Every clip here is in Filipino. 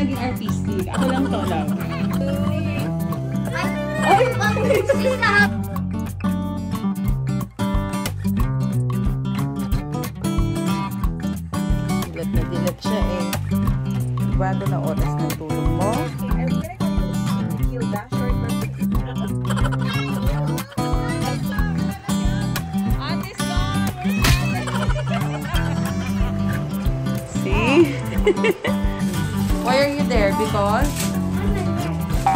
naging artistic. Ako lang to lang. Dilat na dilat siya eh. Bago na oras ng tulog mo. See? Why are you there? Because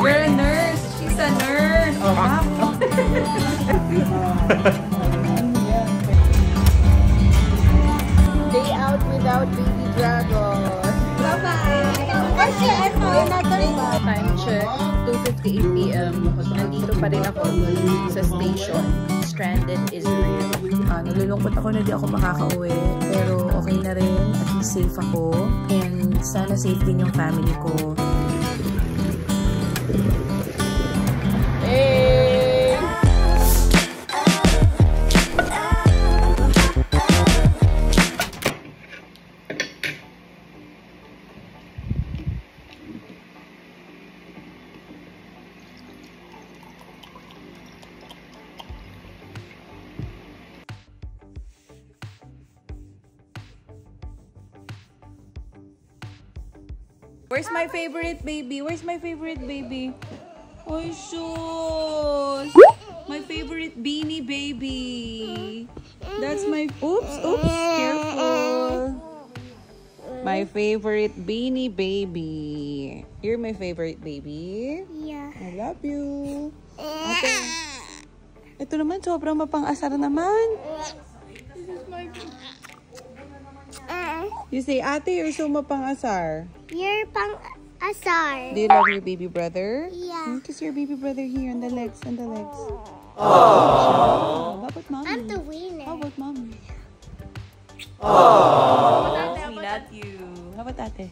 you're a nurse. She's a nurse. Oh, ma'am. Day out without baby dragon. Time check, 2:58 p.m. Nandito pa rin ako sa station. Stranded Israel. Nalulungkot ako na di ako makakauwi. Pero okay na rin. At least safe ako. And sana safe din yung family ko. Hey! Where's my favorite baby? Where's my favorite baby? Oh, sus! My favorite beanie baby. That's my... Oops! Careful. My favorite beanie baby. You're my favorite baby? Yeah. I love you. Ate, ito naman sobrang mapang-asar naman. This is my... You say, ate, you're so mapang-asar. You're pang-asar. Do you love your baby brother? Yeah. Kiss your baby brother here on the legs, on the legs. Aww. How about mommy? I'm the winner. How about mommy? Aww. We love you. How about ate?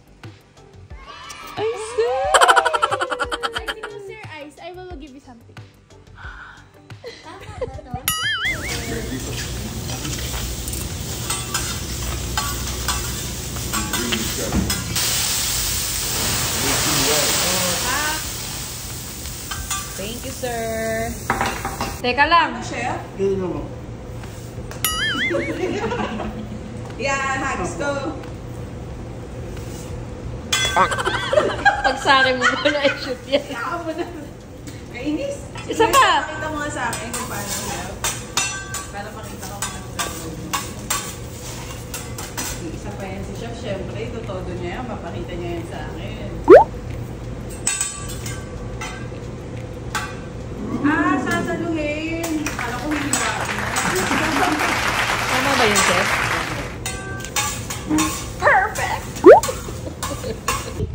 Ay, sir! I see no sir eyes. I will give you something. Tama ba to? Thank you, sir. Teka lang. Chef? Yeah, hugs go. Pag sa akin mo na i-shoot yan. Kaya mo na. Kainis. Isa pa. Pakita mo nga sa akin kung paano chef. Para makita ko kung ano sa isa pa yan si chef. Siyempre, ito todo niya yan. Mapakita niya yan sa akin. Sasaluhin. Kala ko hiniwain na. Tama ba yun, Chef? Perfect!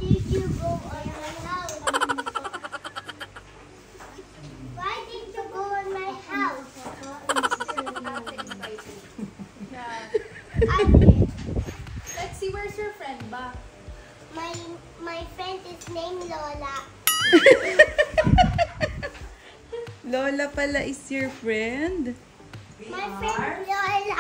Did you go on my house? Why did you go on my house? Let's see, where's your friend ba? My friend is named Lola. Lola pala is your friend? My friend Lola.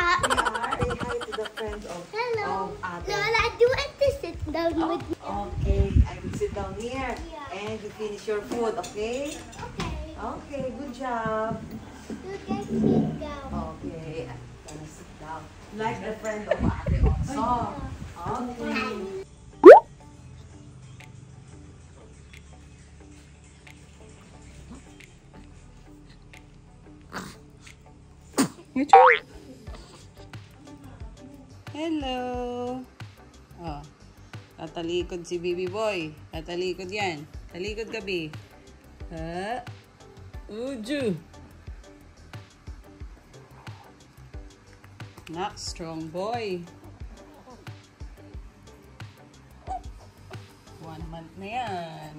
Say hi to the friends of Hello. Ate. Lola, do you want to sit down with me? Okay, I will sit down here and you finish your food, okay? Okay. Okay, good job. You can sit down. Okay, I'm gonna sit down. Like the friend of Ate also. Okay. Your turn. Hello. Oh. Tatalikod si baby boy. Tatalikod yan. Talikod gabi. Ha? Uju. Not strong boy. 1 month na yan.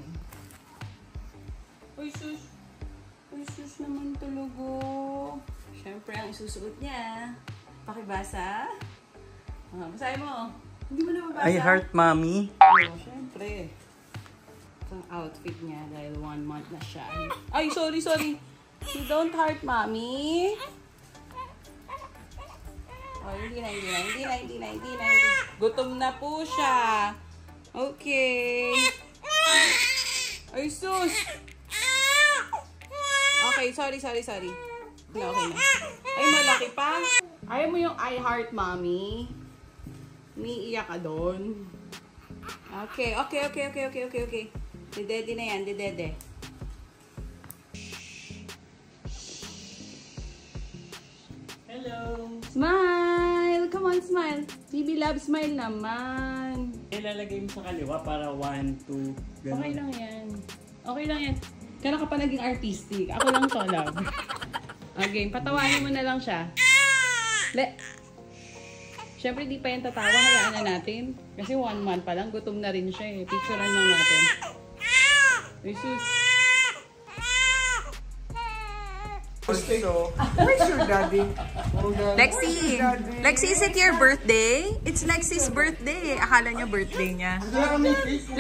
Uy, sus. Uy, sus naman talaga. Siyempre, ang isusuot niya. Pakibasa. Basahin mo. Hindi mo na mabasa. I heart mommy. Oo, siyempre. Ito ang outfit niya dahil 1 month na siya. Ay, sorry. You don't heart mommy. Oh, hindi na. Gutom na po siya. Okay. Ay, sus! Okay, sorry. Wala, okay na. Ay, malaki pa. Ayaw mo yung I heart mommy. Umiiyak ka doon. Okay. Dedede na yan, dedede. Hello! Smile! Come on, smile. Baby love, smile naman. Ilalagay mo sa kaliwa para 1, 2, Okay lang yan. Okay lang yan. Kaya ka pa naging artistic. Ako lang to, love. Okay, patawanin mo na lang siya. Siyempre, di pa yan tatawa. Hayaan na natin. Kasi 1 month pa lang. Gutom na rin siya eh. Picturean lang natin. Jesus. Where's your daddy? Lexi! Lexi, is it your birthday? It's Lexi's birthday. Akala niya birthday niya.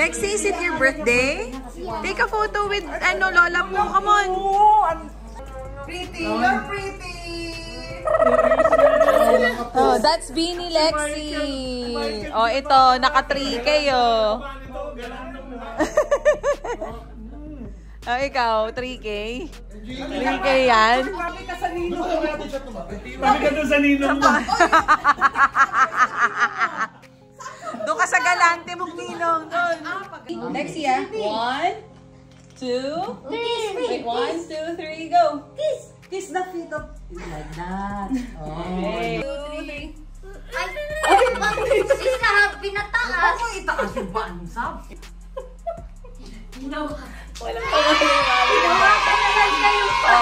Lexi, is it your birthday? Take a photo with, lola mo. Come on. Pretty, you're pretty. Oh, that's Beanie Lexi. Oh, ito, naka 3K, oh. Oh, ikaw, 3K? 3K yan? Grabe ka sa ninong. Sabi ka doon sa ninong mo. Doon ka sa galante mong ninong. Lexi, 1, 2, wait, 1, 2, 3, go. Kiss the feet of... Like that. Okay. 2, 3. Sis na pinataas. Ako itaas yung bansab. Walang pamali, mami. Hawakan na lang kayo pa.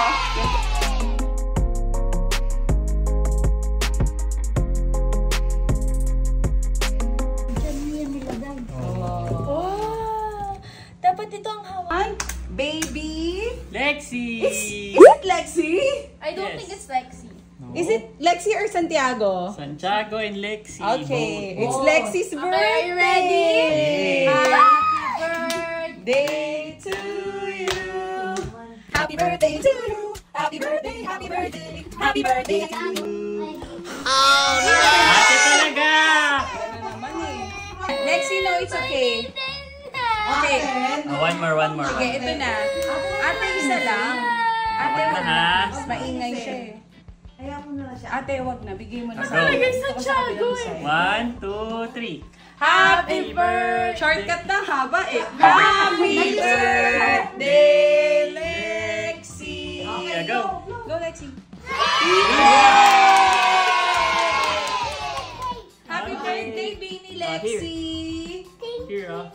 Oh, dapat ito ang hawak. Baby? Lexi! Is it Lexi? I don't Yes. think it's Lexi. Is it Lexi or Santiago? Santiago and Lexi. Okay, Both. it's Lexi's birthday. are you ready? Happy birthday to you. Happy birthday to you. Happy birthday, happy birthday, happy birthday to you. Ate talaga! Lexi, no, it's okay. Okay. One more. Sige, ito na. Ate, isa lang. Ate, Wag na, ha? mas maingay siya eh. Kaya mo na siya. Ate, wag na. Bigay mo na sa Go. akin. Guys, Santiago eh. 1, 2, 3. Happy birthday! Shortcut na haba eh. Happy birthday, Lexi! Okay, go. Go, Lexi. Happy birthday, Beanie Lexi! Here, oh.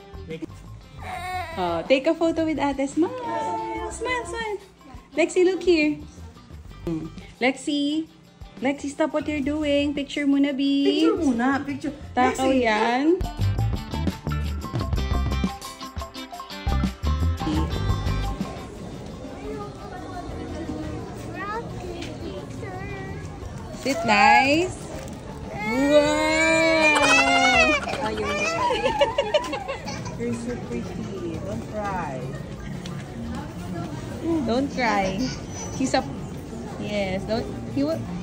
Oh, take a photo with Ate. Smile. Smile. Lexi, look here. Lexi, stop what you're doing. Picture muna, B. Picture muna. Picture. Takaw yan. Sit nice. Wow! Oh, You're so pretty. Don't cry. Don't cry. She's a... Yes, don't...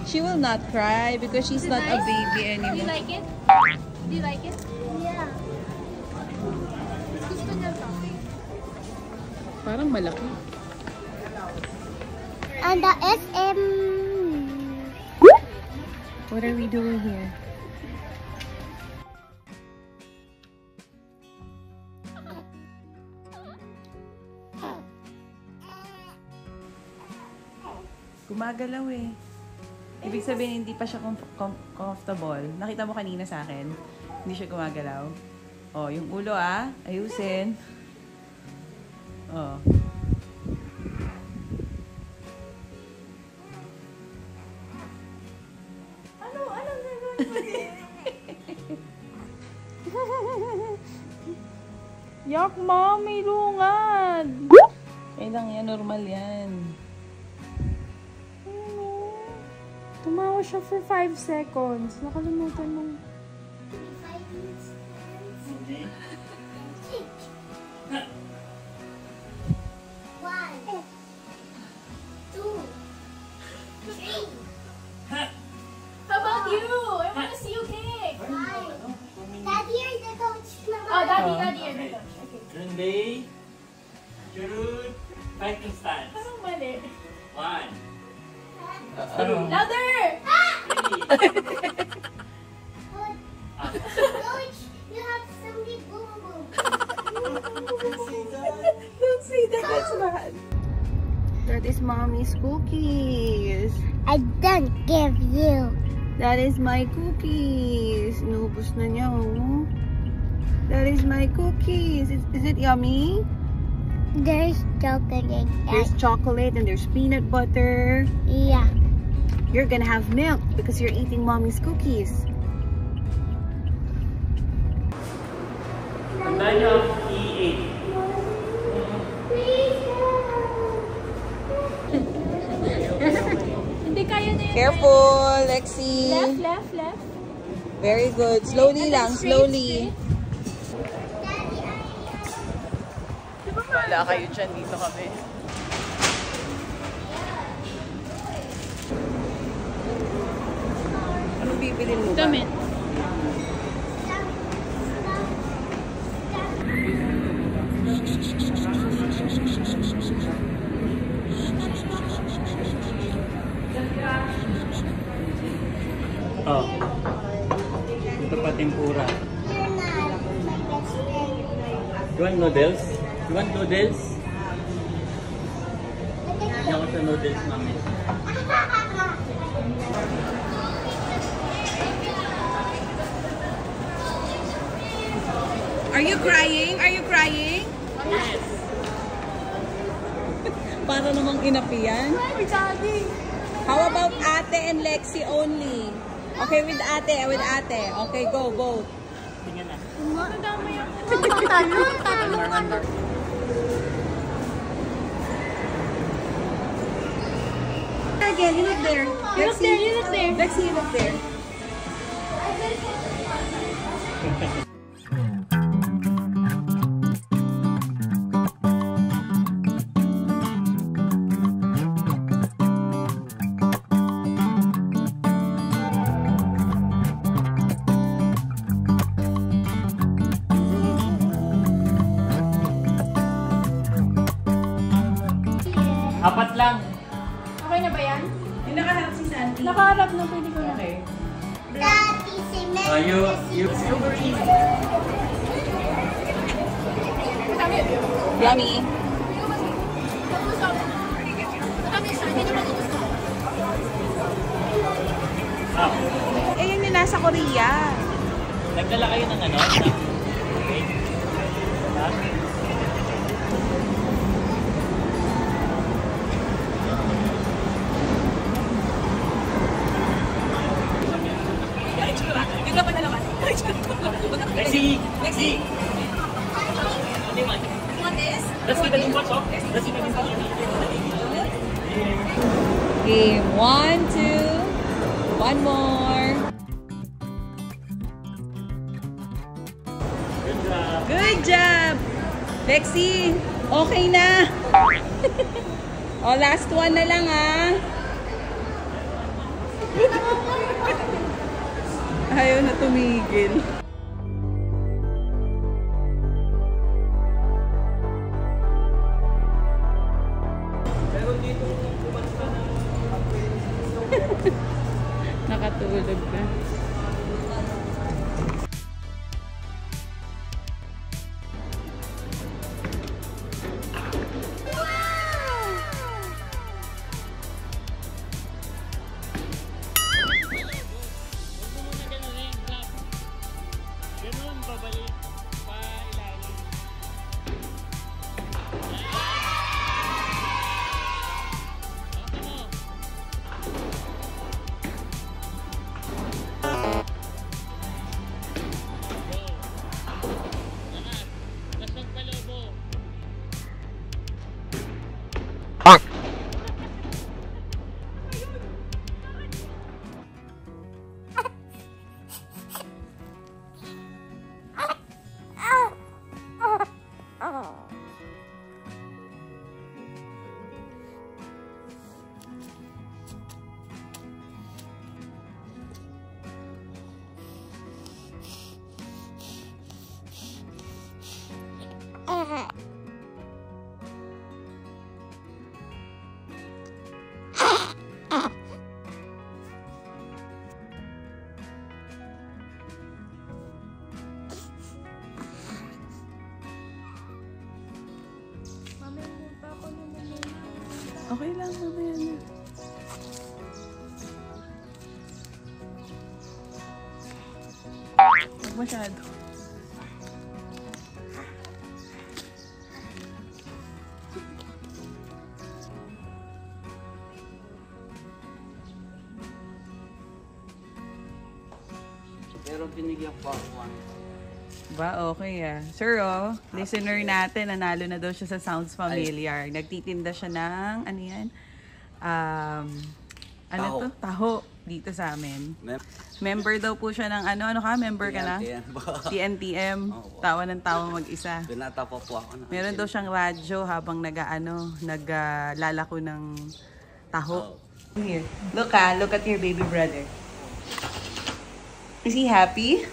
She will not cry because she's not a baby Do you anymore. like it? Do you like it? Yeah. Gusto niya to. Parang malaki. And the SM. What are we doing here? Gumagalaw eh. Ibig sabihin, hindi pa siya comfortable. Nakita mo kanina sa akin, hindi siya gumagalaw. Oh, yung ulo ayusin. Oh. Anong gagawin mo din? Yak, mom, may lungad. Kailang yan, normal yan. Tumawa siya for 5 seconds. Nakalimutan mo. How about you? I want to see you kick. Daddy, you're the coach. Oh, Daddy, you're the coach. Okay. Grande. Good. Fighting stance. Parang mali. 1. Louder! Coach, you have some big boom boom. Don't say that. That's bad. That is mommy's cookies. I don't give you. That is my cookies. Inubos na niya, oh. That is my cookies. Is it yummy? There's chocolate. There's chocolate and there's peanut butter. Yeah. You're gonna have milk because you're eating mommy's cookies. Tandaan niyo ang E8. Hindi kaya na yun. Careful, Lexi. Left, left, left. Very good. Slowly lang, slowly. Wala kayo dyan, dito kami. Anong bibilin mo ba? Damit. Oh. Ito pa tempura. You're not my best friend. You want noodles? You want noodles? Hindi ako sa noodles, mami. Are you crying? Are you crying? Yes. Para namang inapian. Ay, daddy. How about ate and Lexi only? Okay, with ate, with ate. Okay, go, go. Tingnan na. Nadamay ako. Tatanungan. Again, you look there. You look there, you look there. Lexi, you look there. Apat lang. Okay na ba yan? Yung nakaharap si Sandy. Nakaharap na, pwede ko na. Okay. Daddy, cement. You super easy. Yummy. Ah, Eh, yun yung nasa Korea. nagdala kayo ng ano? Okay. Ha? Yung laban na naman. Lexi! Lexi! Ano yung one? What is? Let's see the inbox, oh. Let's see the inbox. Okay, 1, 2. One more. Good job. Good job! Lexi, okay na. O, last one na lang, ah. Ayaw na tumigil. Nakatulog na. Ganun, babalik pa ilalim. Okay lang, mamaya na. Huwag masyado. Pero binigyan ko ako. Ba, okay ah. Sir, oh, listener natin, nanalo na daw siya sa Sounds Familiar. Nagtitinda siya ng, ano yan? Ano Taho. to? Taho. Dito sa amin. Member daw po siya ng ano ka? Member ka na? TNTM. Tawa ng tawa mag-isa. Binata pa po ako. Meron daw siyang radyo habang naglalako ng taho. Here. Look at your baby brother. Is he happy?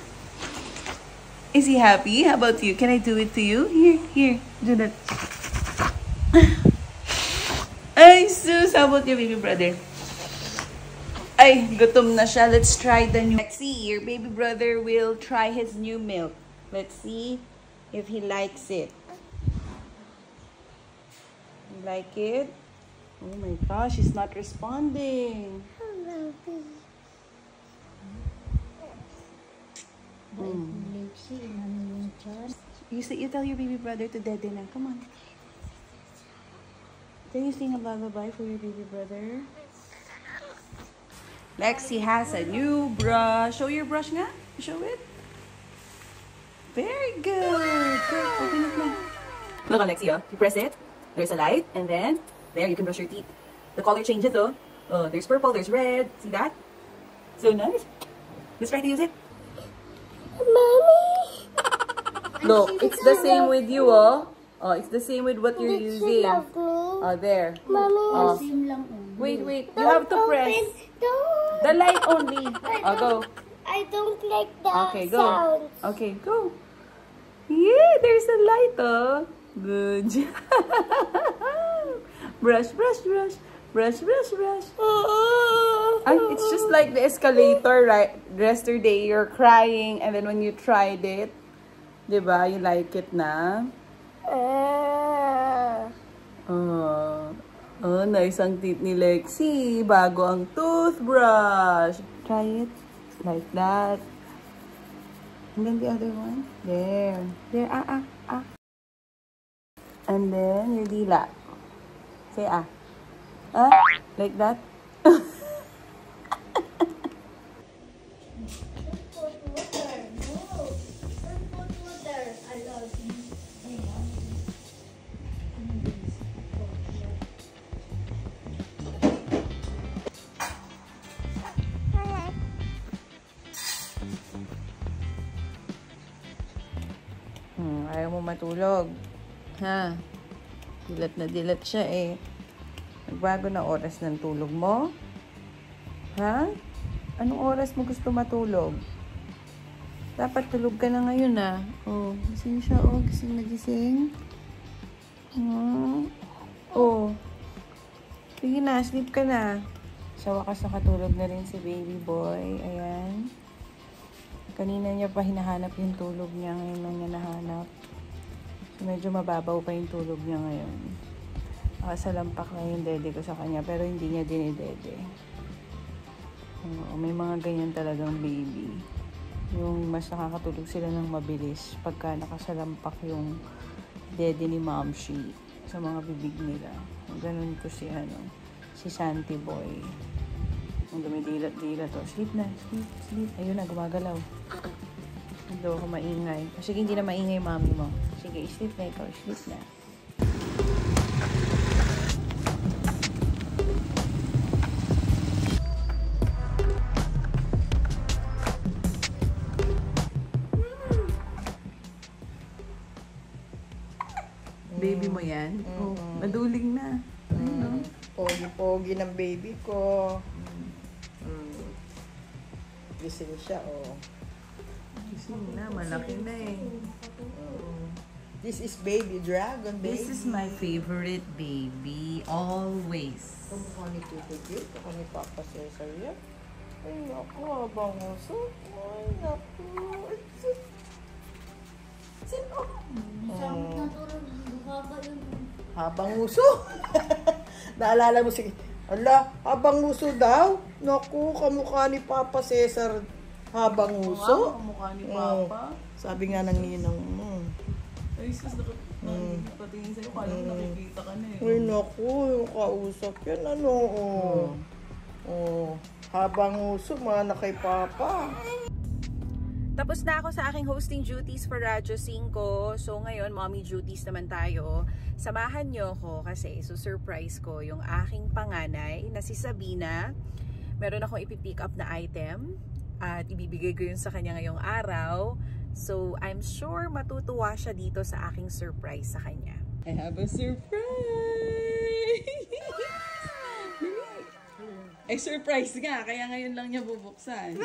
Is he happy? How about you? Can I do it to you? Here, do that. Ay, sus, how about your baby brother? Ay, gutom na siya. Let's try the new. Let's see, your baby brother will try his new milk. Let's see if he likes it. You like it? Oh my gosh, he's not responding. You tell your baby brother to dede na. Come on. Can you sing a lullaby for your baby brother? Lexi has a new brush. Show your brush nga. Show it. Very good. Good. Open it na. Look, Alexi, oh. You press it. There's a light. And then, there, you can brush your teeth. The color changes, oh. Oh, there's purple, there's red. See that? So nice. Let's try to use it. Mommy! Look, it's the same with you, oh. Oh, it's the same with what you're Did using. she love me? Oh, there. Mommy, Oh. Wait. You have to press Don't. the light only. Oh, go. I don't like the Okay, go. sound. Okay, go. Yeah, there's a light, oh. Good job. Brush. Ay, it's just like the escalator, right? Yesterday, you're crying, and then when you tried it, diba, you like it na? Oh, nice ang teeth ni Lexi. Bago ang toothbrush. Try it. Like that. And then the other one. There. Ah. And then your dila. Say ah. Ah, like that. Ayaw mo matulog. Ha? Dilat na dilat siya eh. Nagbago na oras ng tulog mo? Ha? Anong oras mo gusto matulog? Dapat tulog ka na ngayon ah. Oh, gising siya oh. Gising na gising. Oh. Sige na, sleep ka na. Sa wakas nakatulog na rin si baby boy. Ayan. Kanina niya pa hinahanap yung tulog niya. Ngayon lang niya nahanap. So, medyo mababaw pa yung tulog niya ngayon. Nakasalampak na yung dede ko sa kanya. Pero hindi niya dinidede. May mga ganyan talagang baby. Yung mas nakakatulog sila ng mabilis. Pagka nakasalampak yung dede ni Momshi sa mga bibig nila. Ganun ko si Santi Boy. Ang dumidilat-dilat to. Sleep na. Sleep. Ayun na, gumagalaw. Hindi ako maingay. Sige, hindi na maingay yung mami mo. Sige, sleep na ikaw. Sleep na. Baby mo yan? Oh, maduling na. Pogi-pogi ng baby ko. Gising siya, oh. Gising na, malaki na eh. This is baby dragon, baby. This is my favorite baby. Always. Kung mukha ni Tito Gil, ako ni Papa Cesar yan. Ay, naku, habang uso. Ay, naku. Sino? Habang uso. Naalala mo si... Ala, habang uso daw? Naku, kamukha ni Papa Cesar. Habang uso? Kamukha ni Papa. Sabi nga ng ninang mo. Ay, sus, patingin sa'yo. Kala mo nakikita ka na eh. Ay, naku, yung kausap yan, ano, habang uso, mana kay Papa. Tapos na ako sa aking hosting duties for Radyo 5. So ngayon, mommy duties naman tayo. Samahan nyo ko kasi surprise ko yung aking panganay na si Sabina. Meron akong ipipick up na item at ibibigay ko yun sa kanya ngayong araw. So I'm sure matutuwa siya dito sa aking surprise sa kanya. I have a surprise! Ay, surprise nga. Kaya ngayon lang niya bubuksan.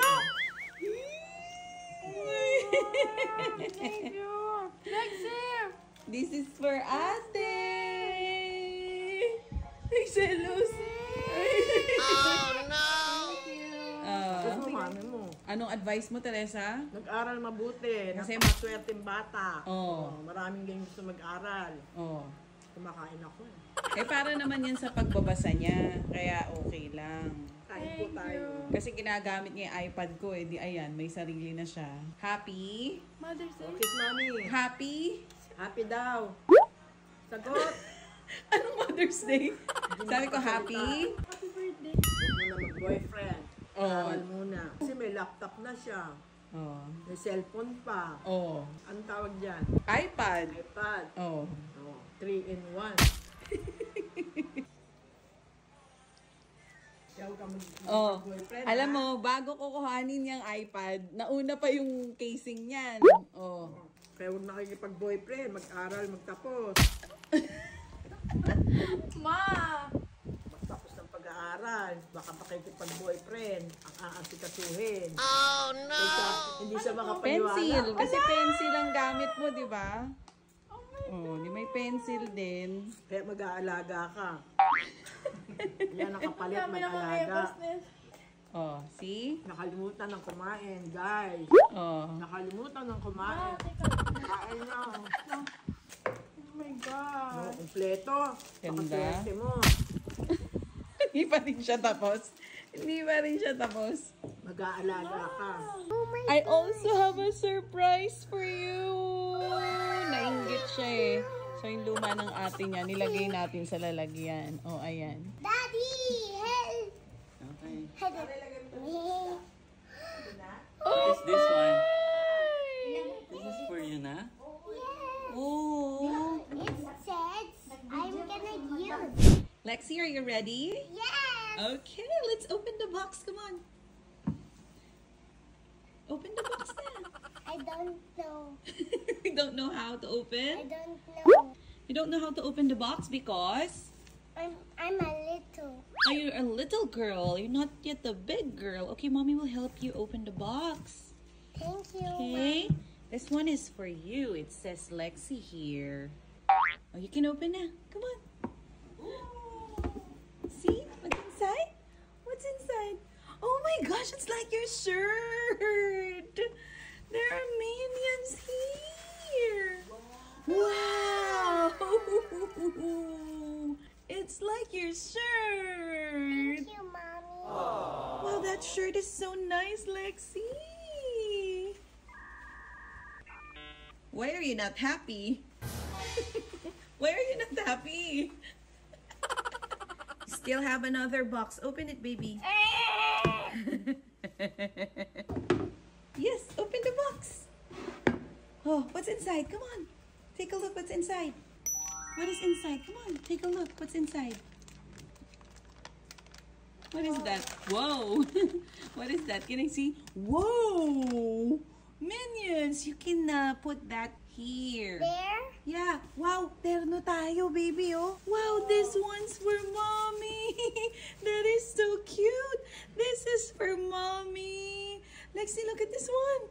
Lexi! This is for Ate! Excelos! Oh no! Gusto mami mo. Anong advice mo, Teresa? Nag-aral mabuti. Kasi napakaswerteng bata. Oo. Maraming din gusto mag-aral. Oh. Kumakain ako eh. Eh, para naman yan sa pagbabasa niya. Kaya okay lang. Kain po tayo. Kasi ginagamit niya yung iPad ko eh. Di ayan, may sarili na siya. Happy? Mother's Day. Kiss mami. Happy? Happy daw. Sagot. Anong Mother's Day? Sabi ko, happy? Happy birthday. Huwag mo na mag-boyfriend. Oh. Aral muna. Kasi may laptop na siya. Oh. May cellphone pa. Oh. Anong tawag dyan? iPad? iPad. Oh. 3-in-1. Oh. Alam mo, bago ko kuhanin yung iPad, nauna pa yung casing niyan. Oh. Kaya huwag nakikipag-boyfriend. Mag-aral, magtapos. Ma! Magtapos ng pag-aaral. Baka makikipag-boyfriend. Ang aasikasuhin. Oh, no! Hindi siya makapaniwala. Pencil. Kasi pencil ang gamit mo, di ba? Oh, di may pencil din. Kaya mag-aalaga ka. Yan ang kapalit, Kami na mga mag-alaga. business. Oh, see? Nakalimutan ng kumain, guys. Oh. Nakalimutan ng kumain. Kain na. Oh my God. No, kompleto. Ganda. Pakaswerte mo. Hindi pa rin siya tapos. Hindi pa rin siya tapos. Mag-aalaga ka. I also have a surprise for you. Nainggit siya eh. So yung luma ng ate niya, nilagay natin sa lalagyan. Oh, ayan. Daddy, help! Okay. Help me. What is this one? This is for you na? Oh. It says I'm gonna use. Lexi, are you ready? Yes! Okay, let's open the box. Come on. Open the box na. I don't know. You don't know how to I open? don't know. You don't know how to open the box because? I'm a little. Oh, you're a little girl. You're not yet a big girl. Okay, mommy will help you open the box. Thank you. Okay? This one is for you. It says Lexi here. Oh, you can open now. Come on. See? What's inside? What's inside? Oh my gosh, it's like your shirt. There are minions here. Wow. It's like your shirt. Thank you, Mommy. Wow, that shirt is so nice, Lexi. Why are you not happy? Why are you not happy? Still have another box. Open it, baby. Yes, open the box. Oh, what's inside? Come on. Take a look what's inside. What is inside? Come on, take a look. What's inside? What is that? Whoa. What is that? Can I see? Whoa. Minions. You can put that here. There? Yeah. Wow, terno tayo, baby, oh. Wow, this one's for mommy. That is so cute. This is for mommy. Lexi, look at this one.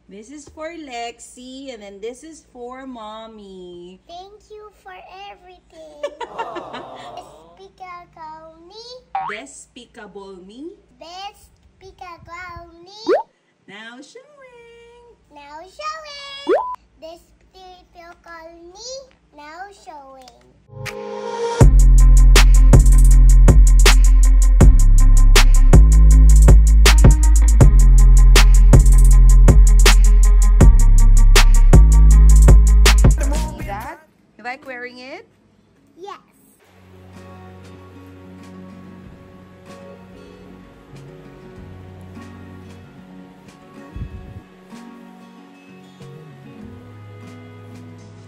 This is for Lexi, and then this is for mommy. Thank you for everything. Despicable me. Despicable me. Despicable me. Now showing. Now showing. Despicable me. Now showing. wearing it? Yes.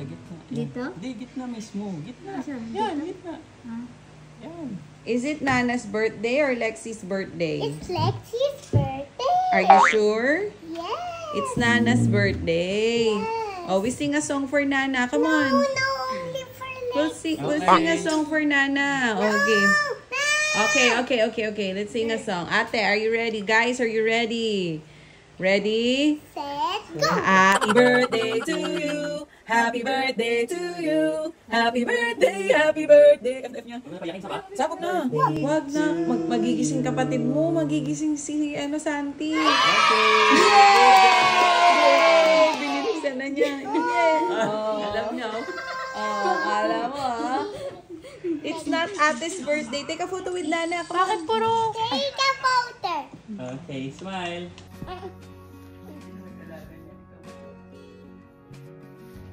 Sa gitna. Dito? Hindi, gitna mismo. Gitna. Yan, gitna. Yan. Is it Nana's birthday or Lexi's birthday? It's Lexi's birthday. Are you sure? Yes. It's Nana's birthday. Oh, we sing a song for Nana. Come No, on. only for We'll Lexi. sing a song for Nana. Okay. Okay. Let's sing a song. Ate, are you ready? Guys, are you ready? Ready? Set, go. Happy birthday to you. Happy birthday to you. Happy birthday, happy birthday. Sabog na. Wag na. Magigising kapatid mo. Magigising si Santi. Okay. Yay! Binilisan na niya. Alam niya. Alam mo It's not Ate's birthday. Take a photo with Nana. Bakit puro? Take a photo. Okay, smile.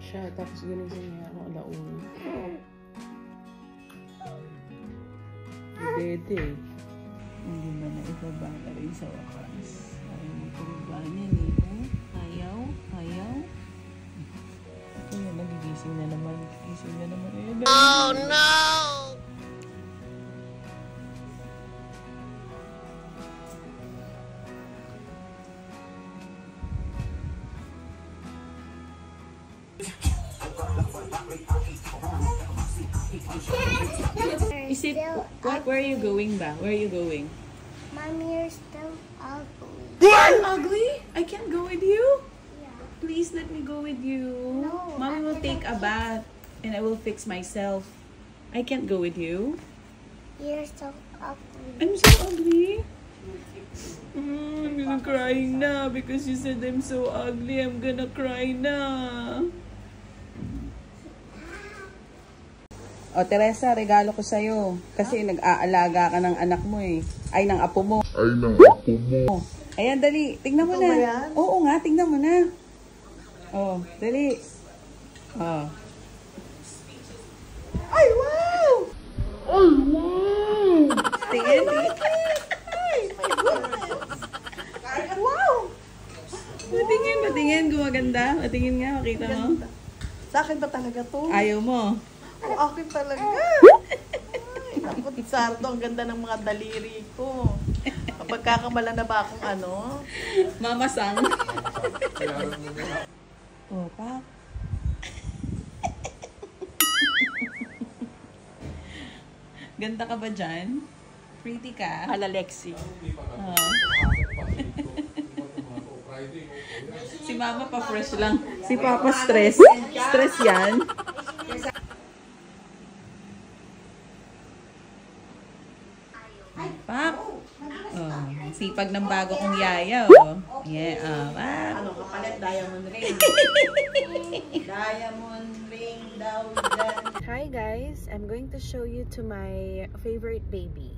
Siya, tapos ginising niya ako alauna. Dede. Hindi ba na ibaba na rin sa wakas? Ayaw mo pumaba niyan eh. Ayaw. Ayun, nagigising na naman. Gising na naman. Ayun, Oh no! Is it, where are you going ba? Where are you going? Mommy, you're still ugly. I'm ugly? I can't go with you? Yeah. Please let me go with you. No, Mommy will after take a the bath and I will fix myself. I can't go with you. You're so ugly. I'm so ugly. I'm gonna cry na because you said I'm so ugly. I'm gonna cry na. O, Teresa, regalo ko sa'yo. Kasi nag-aalaga ka ng anak mo eh. Ay, ng apo mo. Ayan, dali. Tignan mo na. Oo nga, tignan mo na. Oh, dali. Oh. Ay, wow! Ay, wow! Tingin, tingin. Ay, my goodness. Wow! Patingin. Gumaganda. Patingin nga, makita mo. sa akin ba talaga to? Ayaw mo. Ang akin talaga. Ay, naku, Sardo, ang ganda ng mga daliri ko. Pagkakamala na ba akong ano? Mamasang. Oh, pa. Ganda ka ba dyan? Pretty ka? Ala Lexi. Oh. Si Mama pa fresh lang. Si Papa stress. Stress yan. Pak. Oh, sipag ng bago kong yaya, oh. Yeah, Pak. Ano, kapalit diamond ring. Diamond ring daw dyan. Hi guys, I'm going to show you to my favorite baby.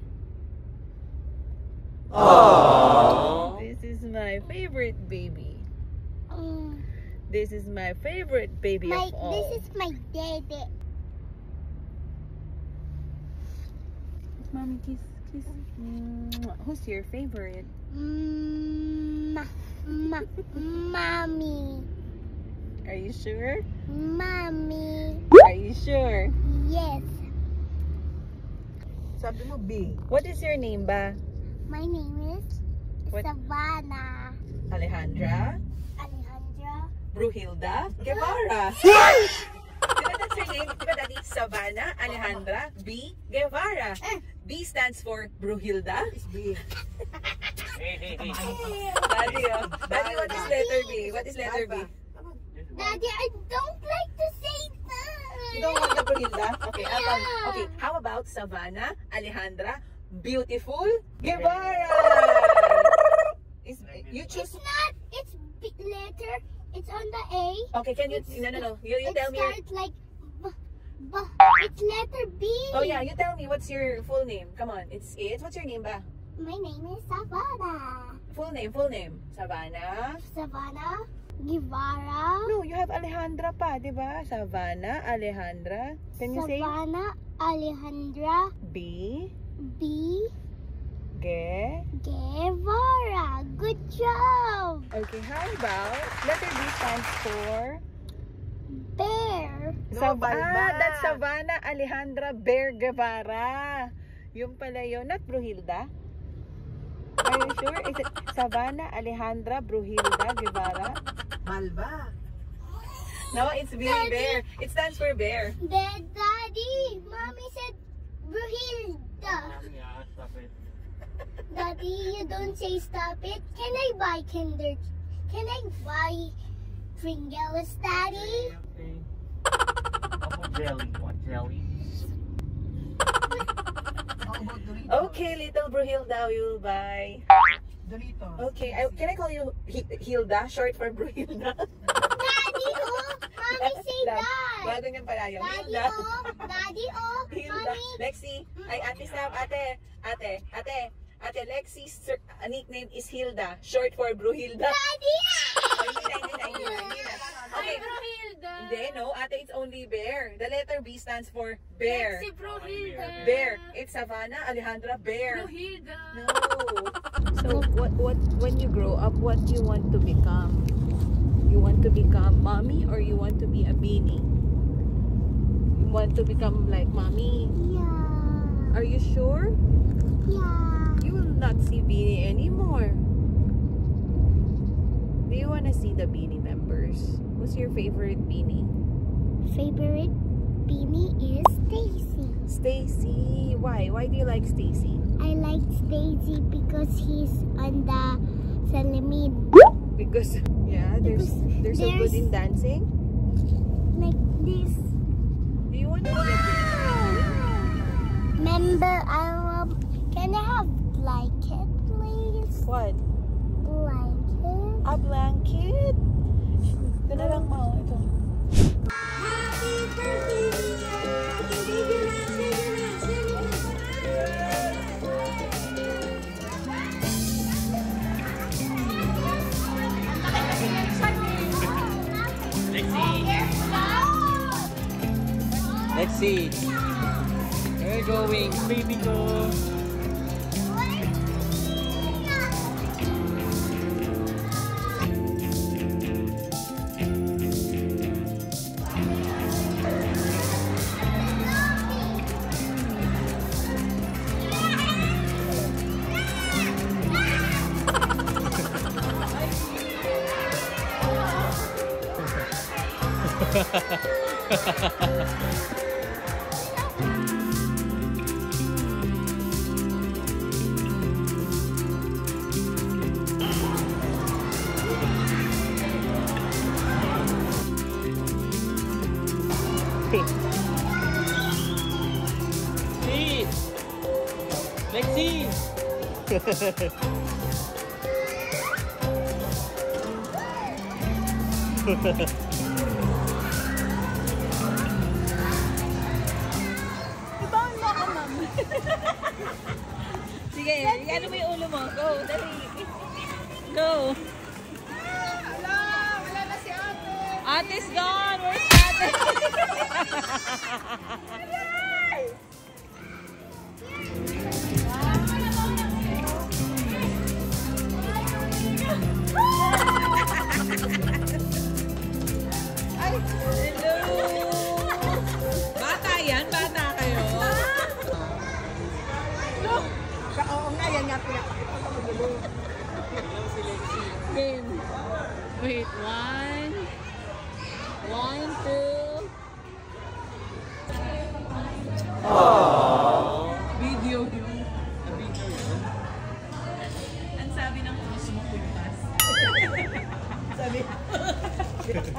Aww. This is my favorite baby. This is my favorite baby of all. This is my baby. Mommy, kiss. Who's your favorite? Mommy. Are you sure? Mommy. Are you sure? Yes. Sabi mo, B. What is your name ba? My name is What? Savannah. Alejandra? Alejandra. Bruhilda? Guevara? Diba that's her name? Diba daddy? Savannah Alejandra B. Guevara. B stands for Bruhilda. B. Daddy, Daddy, what is letter B? What is letter B? Daddy, I don't like to say that. You don't want the Bruhilda? Okay, okay. How about Savannah Alejandra Beautiful Guevara? You choose. It's not. It's letter. It's on the A. Okay, can you? No. You tell me. It starts like. It's letter B. Oh yeah, you tell me what's your full name. Come on, it's. What's your name ba? My name is Savannah. Full name. Savannah. Savannah Guevara. No, you have Alejandra pa, di ba? Savannah, Alejandra. Can you say Savannah, Alejandra, B, B, Ge? Guevara. Good job. Okay, how about letter B stands for Bear. That's Savannah Alejandra Bear Guevara. Yung pala yun, not Bruhilda. Are you sure? Is it Savannah Alejandra Bruhilda Guevara? Malba. No, it's Bear. It stands for bear. Daddy, Mommy said Bruhilda. Yeah, stop it. Daddy, you don't say stop it. Can I buy Kinder? Can I buy Pringles, Daddy? Okay. Jelly. What jelly? Okay, little Bruhilda, we will buy. Doritos. Okay, can I call you Hilda? Short for Bruhilda. Daddy, oh, Mommy say that. Bago niyan pala yun. Daddy, Hilda. oh, Daddy, oh, Hilda. Mommy. Lexi. Ay, Ate Sam. Ate Lexi's nickname is Hilda. Short for Bruhilda. Daddy, Hindi na. Okay. Hindi, no. Ate, it's only bear. The letter B stands for bear. Si Bruhilda. Bear. It's Savannah Alejandra Bear. Bruhilda. No. So, what when you grow up, what do you want to become? You want to become mommy or you want to be a beanie? You want to become like mommy? yeah, Are you sure? yeah. You will not see Beanie anymore. Do you want to see the Beanie members? Who's your favorite Beanie? Favorite beanie is Stacy. Stacy. Why? Why do you like Stacy? I like Stacy because he's on the salamin. Because yeah, they're so good in dancing. Like this. Do you want to be a Beanie? Remember, can I have blanket, please? What? Blanket. A blanket? Ito na lang, Mau. Ito. Let's see. Where are you going, baby go? Lexi! Sige, ano mo yung ulo mo? Go, dali. Go. Wala na si ate. Ate's gone. Where's Ate? Ay, hello. Bata yan? Bata kayo? Look! Oo nga, yan nga pinapakita ko magulo. Game. Wait, 1, 2. Video yun. Ang sabi ng puso mo, kumpas. Sabi,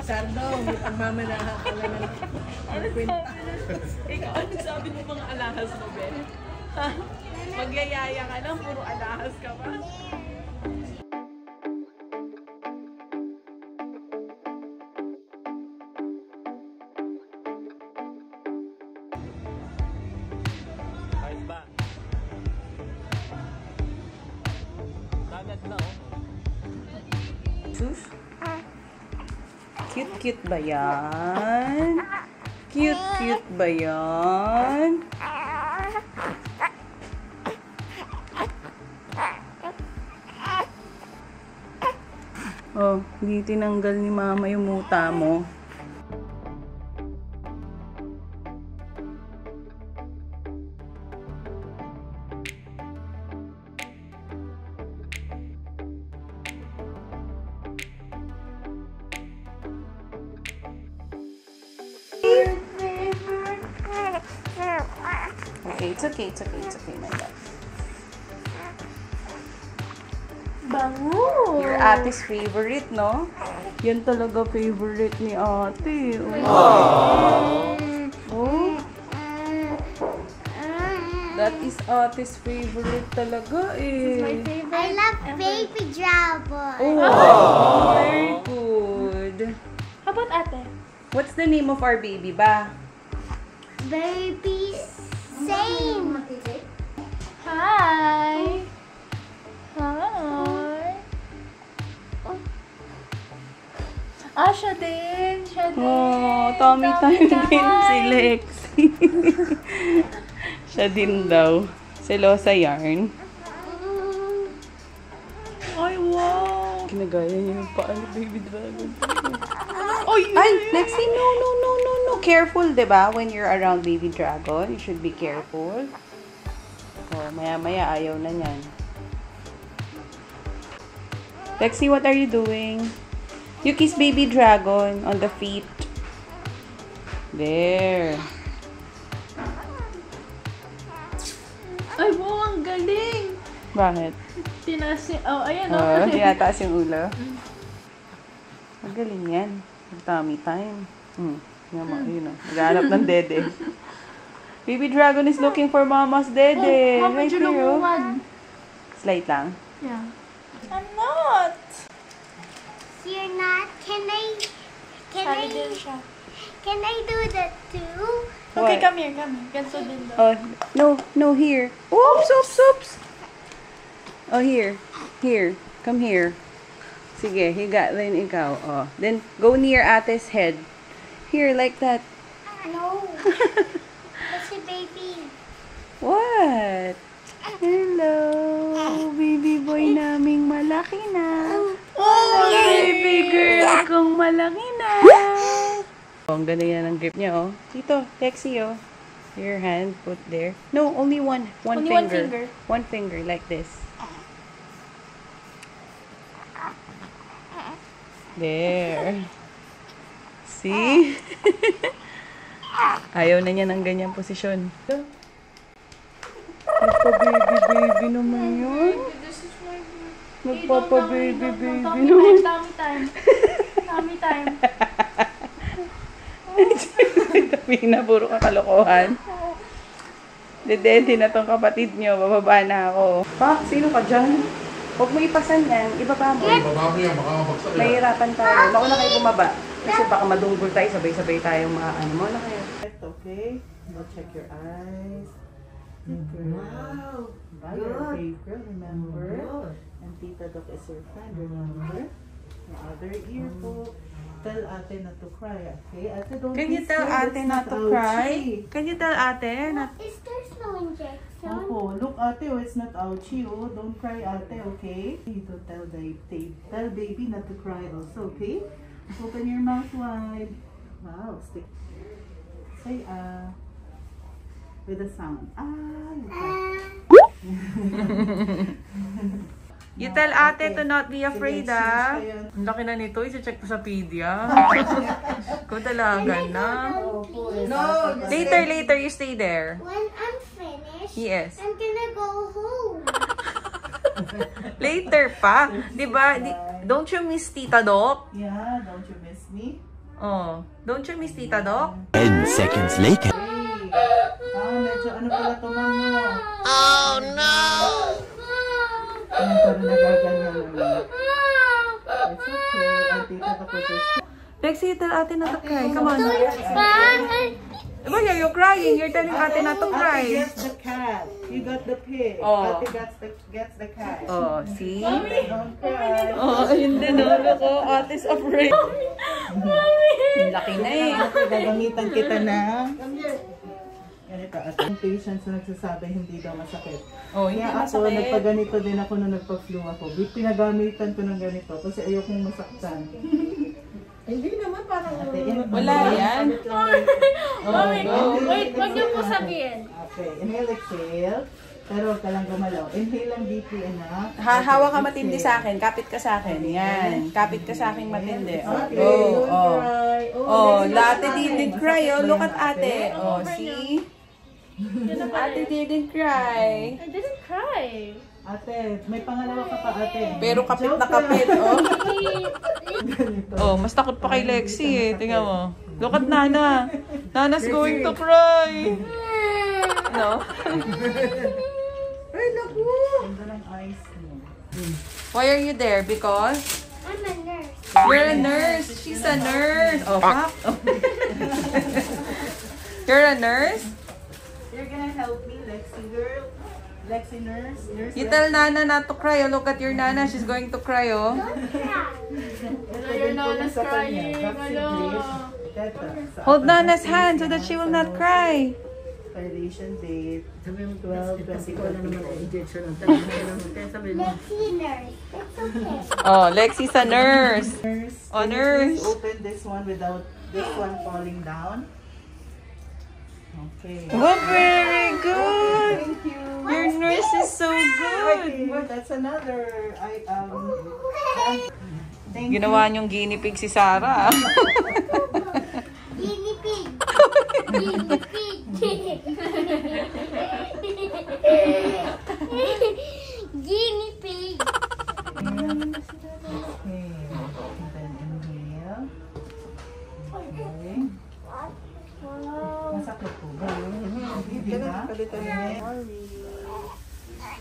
Sardo, may pagmamanahan ka lang ng kwenta. Ikaw, ano sabi mo mga alahas mo, Ben? Ha? Magyayaya ka lang, puro alahas ka pa. Ayos ba? Dagat na oh. Sus? Cute ba yan? Cute ba yan? Oh, hindi tinanggal ni mama yung muta mo. Okay, it's okay, my love. Bango! Your ate's favorite, no? Yan talaga favorite ni ate. Oh. Oh. That is ate's favorite talaga eh. My favorite. I love baby dragon. Oh, very good. How about ate? What's the name of our baby ba? Baby same. Hi! Hi! Ah, siya din! Oh, tummy time din si Lexi. Siya din daw. Selosa yarn. Ay, wow! Kinagaya niya yung paano baby dragon. Ay, Lexi, no. Careful, diba? When you're around baby dragon, you should be careful. Oh, maya-maya ayaw na niyan. Lexi, what are you doing? You kiss baby dragon on the feet. There. Ay, wow, ang galing! Bakit? Tinaas yung... Oh, ayan Oh, tinataas yung ulo. Magaling yan. Tummy time. Yun o. Naghahanap ng dede. Baby dragon is looking for mama's dede. Oh, Right medyo here, oh. lumuwag. Slight lang. Yeah. I'm not! You're not. Can Sabi din siya. I do that too? Okay, What? come here. Ganso din daw. Oh, no, here. Oops. Oh, here. Come here. Sige, higa din ikaw. Oh. Then, go near ate's head. Here, like that. No. That's a baby. What? Hello, baby boy naming malaki na. Oh, baby girl kong malaki na. Oh, ang ganda yan ang grip niya, oh. Dito, Lexi, oh. Your hand, put there. No, only one Only finger. one finger. One finger, like this. There. See? Ayaw na niya ng ganyang posisyon. Nagpa-baby naman yun. Nagpapa-baby naman. Tummy time. Pina, puro kakalokohan. Dedede na tong kapatid nyo. Bababa na ako. Pak, sino ka dyan? Huwag mo ipasan yan. Ibaba mo. Ibaba mo yan, baka mabagsak yan. Mahirapan tayo. Mauna kayo bumaba. Kasi baka madunggol tayo. Sabay-sabay tayong mga ano. Mauna kayo. Okay. Go check your eyes. Wow. Your favorite, remember? And Tita Doc is your friend, remember? The other ear po. Tell ate not to cry, okay? Ate, don't Can you be tell scared. ate It's not to cry? Can you tell ate not... Is there no injection? Opo, look ate, oh, it's not ouchy, oh. Don't cry ate, okay? You don't tell tell baby not to cry also, okay? Open your mouth wide. Wow, stick. Say with a sound. You tell ate to not be afraid, ah. Ang laki na nito, i-check ko sa pedia. Kung talaga na. No. Later, you stay there. When I'm finished, Yes. I'm gonna go home. Later pa. Diba? Don't you miss Tita Doc? Yeah, don't you miss me? Oh, don't you miss Tita Doc? 10 seconds later. Medyo ano pala tuman mo? Oh no! Parang nagaganyan naman. It's okay. I'll take it up with this. Lexi, tell ate not to cry. Come on. Don't cry. Why are you crying? You're telling ate not to Ate cry. gets the cat. You got the pig. Oh. Ate gets the cat. Oh, see? Don't cry. Oh, ayun din, oh. Look, oh. Ate's afraid. Ang laki na eh. Ate, gagamitan kita na. Ganito, ate. Yung patients na nagsasabi hindi daw masakit. Oh, hindi Kaya ako, masakit. nagpaganito din ako nung nagpa-flu ako. Pinagamitan ko ng ganito kasi ayokong masaktan. Hindi naman parang... Wala yan. Mami, wait, wag niyo po sabihin. Okay, inhale, exhale. Pero huwag ka lang gumalaw. Inhale lang deeply, anak. Hawa ka matindi sa akin. Kapit ka sa akin. Yan. Kapit ka sa akin matindi. Okay, Oh, don't oh. cry. Oh, ate didn't cry. Oh, look at ate. Oh, see? Ate didn't cry. I didn't cry. Ate, may pangalawa ka pa, ate. Pero kapit na kapit, oh. Oh, mas takot pa kay Lexi eh. Tingnan mo. Look at Nana. Nana's going to cry. No? Ay, naku! Ganda ng eyes mo. Why are you there? Because? I'm a nurse. You're a nurse. She's a nurse. Oh, fuck. You're a nurse? You're gonna help me, Lexi girl. Lexi nurse. You tell Nana not to cry. Oh, look at your Nana. She's going to cry, oh. Your Nana's crying. Hello. Hold Nana's hand so that she will not cry. Expiration date. 12, Lexi nurse. It's okay. Oh, Lexi's a nurse. Nurse. Oh, Can you nurse. please open this one without this one falling down? Okay. Oh, very good. Thank you. Your nurse is so good. Well, that's another. Thank Ginawa niyong guinea pig si Sarah. Guinea pig. Guinea pig. Guinea pig. Okay. And then inhale. Okay. Masakit po ba? Hindi ba?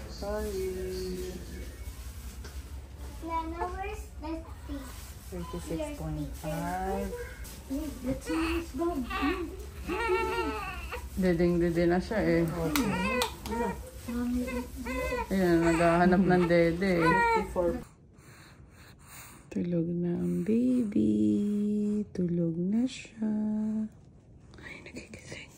Sorry. Nana, where's the pig? 36.5. Dedeng-dede na siya eh. Ayan, naghahanap ng dede. 54. Tulog na ang baby. Tulog na siya. Ay, nagigising.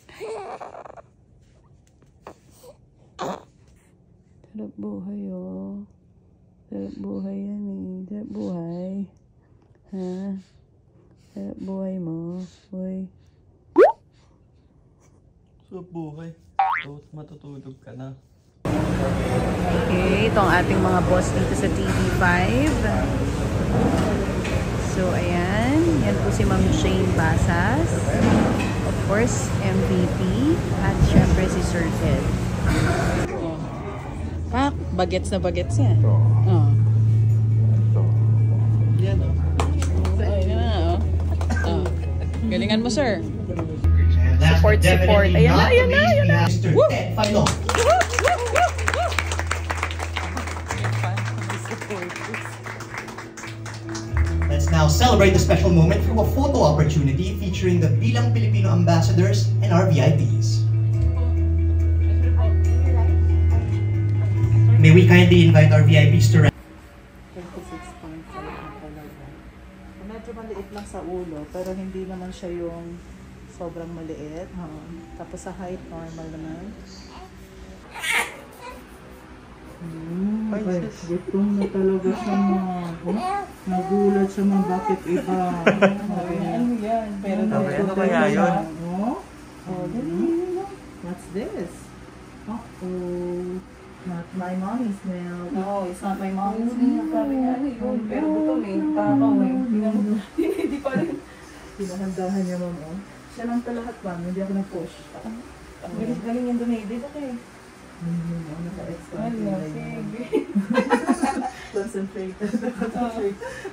Sarap buhay, oh. Sarap buhay yan eh. Sarap buhay. Ha? Sarap buhay mo. Uy. So, buhay. Matutulog ka na. Okay, ito ang ating mga boss dito sa TV5. So, ayan. Yan po si Ma'am Shane Basas. Of course, MVP. At syempre si Sir Ted. Pak, bagets na bagets yan. Oh. Yan o. Ayan na, oh. Galingan mo, sir. Support. Ayan na. Woo! Panginoon. Let's now celebrate the special moment through a photo opportunity featuring the Bilang Pilipino ambassadors and our VIPs. May we kindly invite our VIPs to 26.5 ang talaga. Medyo maliit lang sa ulo, pero hindi naman siya yung sobrang maliit. Tapos sa height, normal naman. Ay, gutom na talaga siya nagulat siya mga bakit iba. Ano yan? Pero Ano kaya yun? What's this? Uh-oh. Not my mommy's milk. no, it's not my mom's milk. Sabi niya, ano yun? Pero gutom eh. Takaw eh. Hindi pa rin. Pinahandahan niya, ma'am. Oh. Siya lang ito lahat, ma'am. Hindi ako nag-push. Galing yung donate. Okay. Naka-extra. Ano, sige. Concentrated.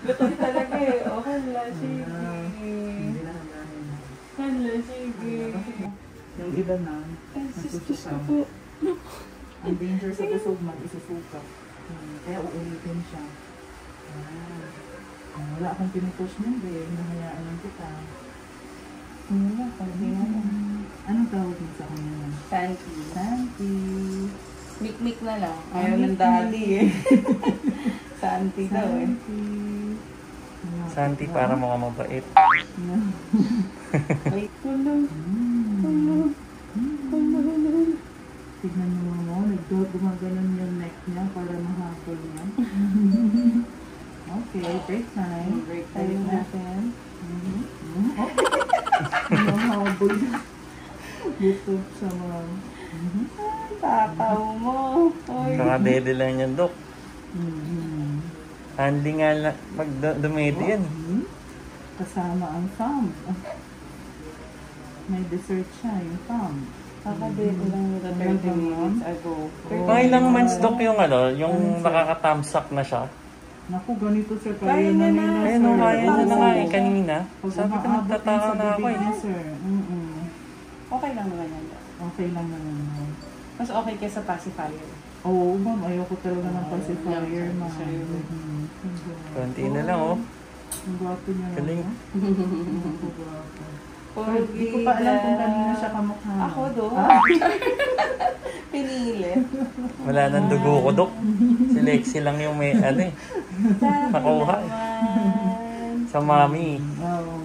Gutom talaga eh. Oh, hala, sige. Hindi nahandahan. Hala, sige. Yung iba na, nagsusukam. Ang danger sa busog, mag-isusuka. Kaya uulitin siya. Wala akong pinupush niyan, Hinahayaan lang kita. Ano na, pag-ina mo. Anong tawag mo sa kanya? Santi. Santi. Mik-mik na lang. Ayaw ng daddy eh. Santi daw eh. Santi para mga mabait. Wait ko lang. Tignan mo mo, gumaganon yung neck niya para mahabol niya. Okay, break time. Break time natin. Mahabol niya. Gusto sa mga... Tataw mo. Nakadede lang yan, Dok. Handling nga lang, dumede yan. Kasama ang thumb. May dessert siya, yung thumb. Kakadate lang nila 30 minutes ago. Mga ilang months, Dok, yung yung nakaka-thumbsuck na siya. Naku, ganito sir. Kaya niya na. Ayun, kaya niya na nga eh, kanina. Sabi ko, nagtataka na ako eh. Sir. Okay lang naman yan. Okay lang naman. Mas okay kaysa pacifier. Oo, ma'am. Ayoko talaga ng pacifier, ma'am. Konti na lang, oh. Ang gwapo niya. Galing. Ang gwapo. Hindi ko pa alam kung kanina siya kamukha. Ako doon. Pinili. Wala nang dugo ko, Dok. Si Lexi lang yung may, nakuha eh. Sa mami.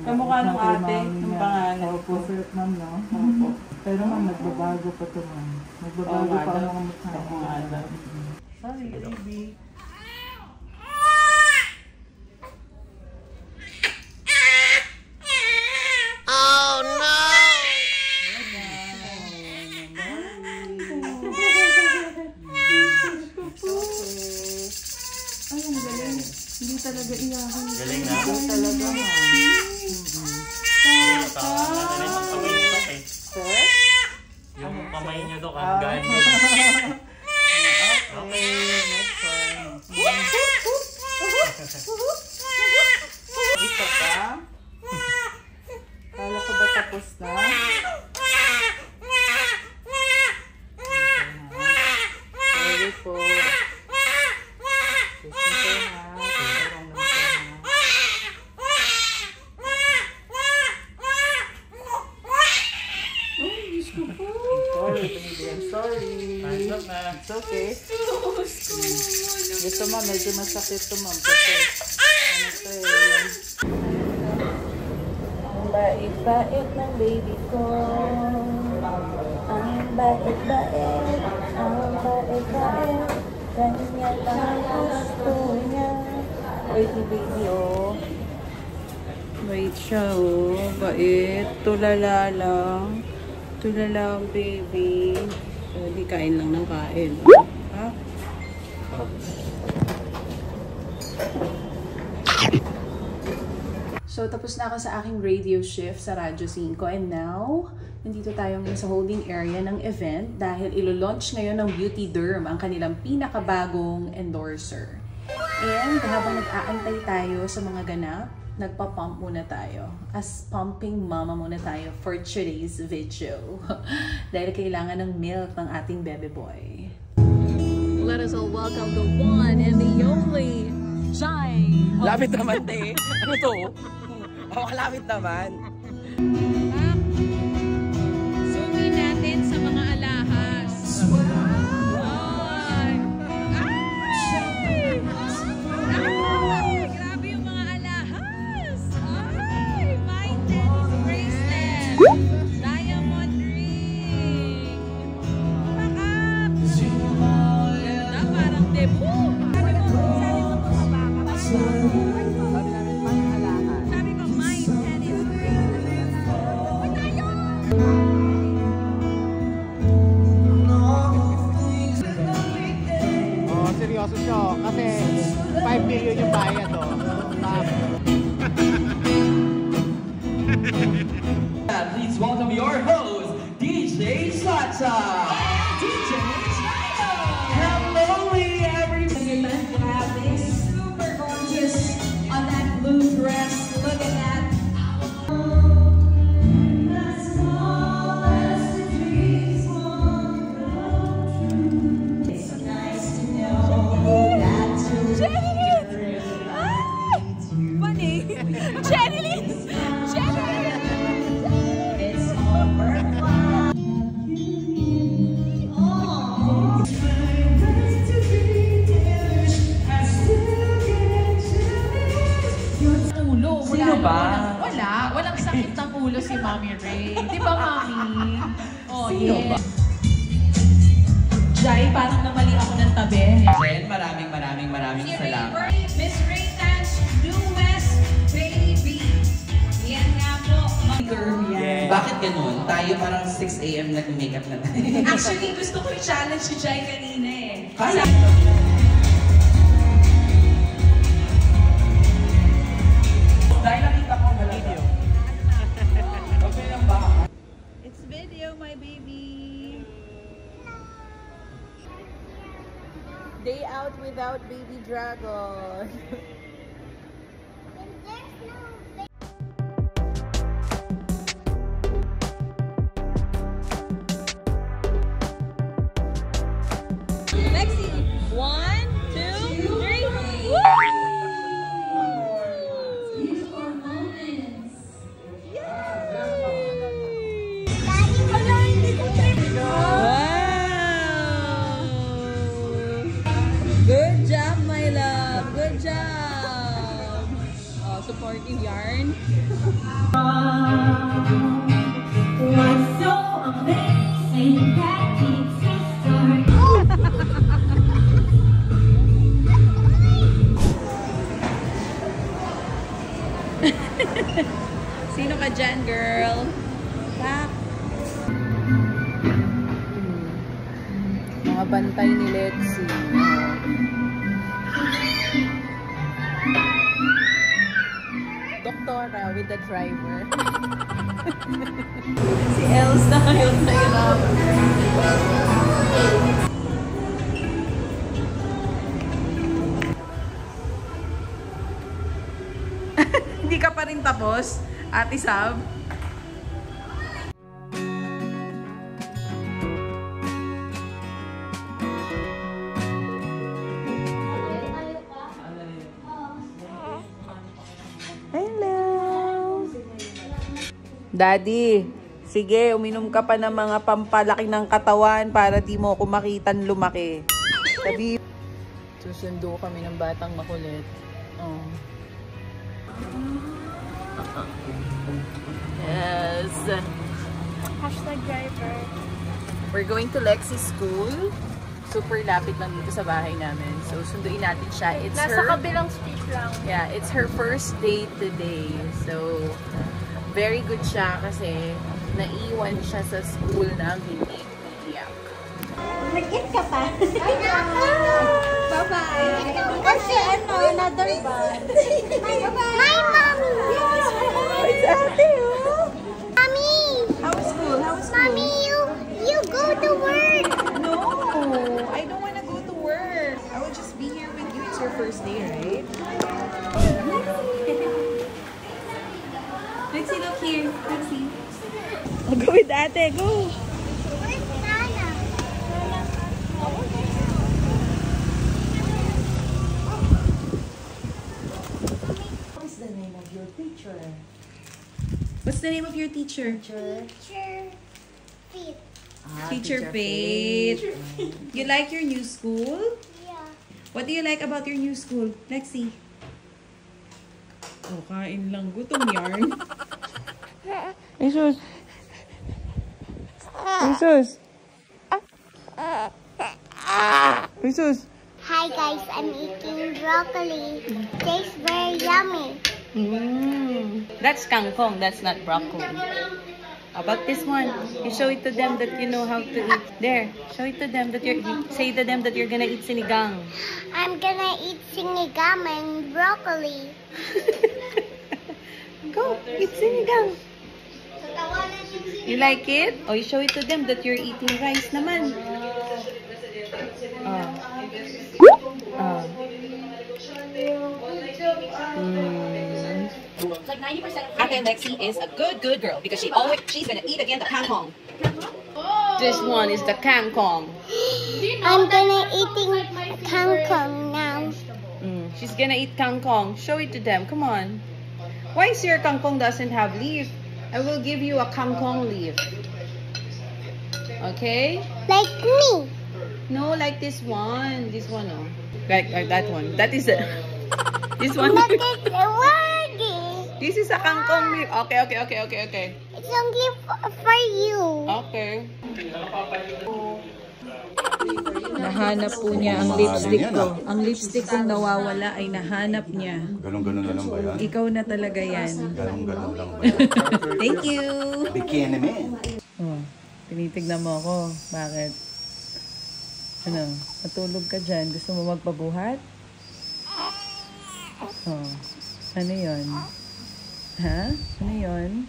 Kamukha ng ate, ng pangalan. Opo, sir, ma'am, no? Opo. Pero ma'am, nagbabago pa ito, ma'am. Nagbabago pa ang mga mukha. Sorry, baby. Oh no! Ay, ang galing. Hindi talaga iyahan. Galing na. Talaga, ma'am. Yung kamay niyo, Dok, ang ganyan. Okay, next one. Ito pa. Kala ko ba tapos na? Sorry po. Sorry, baby. I'm sorry. It's okay. Gusto mo, medyo masakit to, ma'am. Kasi, ano to eh. Ang bait-bait ng baby ko. Ang bait-bait. Ang bait-bait. Ganyan lang gusto niya. Wait, baby, oh. Wait siya, oh. Bait. Tulala lang. Tulala ang baby. So, di kain lang ng kain. Ha? So, tapos na ako sa aking radio shift sa Radyo 5. And now, nandito tayo ngayon sa holding area ng event dahil ilo-launch ngayon ng Beauty Derm ang kanilang pinakabagong endorser. And habang nag-aantay tayo sa mga ganap, nagpa-pump muna tayo. As pumping mama muna tayo for today's video. Dahil kailangan ng milk ng ating bebe boy. Let us all welcome the one and the only Shine. Lapit naman, te. Ano to? Oh, kalapit naman. Zoomin natin sa mga alahas. Ay! Ay! Ay! Grabe yung mga alahas. Ay! My tennis bracelet. Diamond ring. Pakap. Ganda, parang debut. Sabi ko, my tennis bracelet. Uy, tayo! Oh, seryoso siya. Kasi 5 million yung bayad, oh. Please welcome your host, DJ Sacha. DJ Sacha. Hello, everybody. Super gorgeous on that blue dress. Look at that. It's nice to know that Funny! Jenny Lynn! Jenny! it's all worthwhile. Mommy Ray. Di ba, Mommy? Oh, Sino yeah. ba? Jai, parang namali ako ng tabi. Jen, maraming salamat. Miss Raytan's newest baby. Yan nga po. Yeah. Bakit ganun? Tayo parang 6 AM nag-makeup na tayo. Actually, gusto ko i-challenge si Jai kanina eh. Kaya? Dahil nakita ko na video. Okay lang ba? It's video, my baby. Day out without baby dragon. Lexi, 1, 2, 3. Good job, my love. Good job. Oh, supportive yarn. What's so amazing that keeps me starting? Sino ka dyan, girl? Pak. Mga bantay ni Lexi. Doktora with the driver. Si Elsa ngayon na hirap. Hindi ka pa rin tapos, Ate Sab? Daddy, sige, uminom ka pa ng mga pampalaki ng katawan para di mo ako makitan lumaki. Sabi, Susundo kami ng batang makulit. Oh. Yes. Hashtag driver. We're going to Lexi's school. Super lapit lang dito sa bahay namin. So, sunduin natin siya. It's Nasa her, kabilang street lang. yeah, it's her first day today. So, very good siya kasi naiwan siya sa school na hindi iiyak. Mag-get ka pa. Bye-bye. Kasi ano, another bus. My mommy. it's Ate, oh. Mommy. How was school? How was school? Mommy, you go to work. No, I don't want to go to work. I will just be here with you. It's your first day, right? Lexi, look here. Lexi. I'll go with Ate. Go. Where's Nana? What's the name of your teacher? What's the name of your teacher? Teacher Faith. Teacher Faith. You like your new school? Yeah. What do you like about your new school? Lexi. Oh, kain lang. Gutom yarn. Jesus. Jesus. Jesus. Hi guys, I'm eating broccoli. Tastes very yummy. That's kangkong. That's not broccoli. How about this one? You show it to them that you know how to eat. There. Show it to them that you say to them that you're gonna eat sinigang. I'm gonna eat sinigang and broccoli. Go. Eat sinigang. You like it? Oh, you show it to them that you're eating rice naman. Like 90%. Ate Lexi is a good girl because she's gonna eat again the kangkong. This one is the kangkong. I'm gonna eating kangkong now. She's gonna eat kangkong. Show it to them. Come on. Why is your kangkong doesn't have leaf? I will give you a kangkong leaf. Okay? Like me. No, like this one. This one, oh. Like that one. That is it. This one. Look at the wording. This is a kangkong leaf. Okay. It's It's only for you. Okay. Nahanap po niya ang lipstick ko. Ang lipstick kong nawawala ay nahanap niya. Ganon-ganon na lang ba yan? Ikaw na talaga yan. Ganon-ganon lang ba yan? Thank you! Bikini man. Oh, tinitignan mo ako. Bakit? Ano? Matulog ka dyan. Gusto mo magpabuhat? Oh. Ano yun? Ha? Ano yun?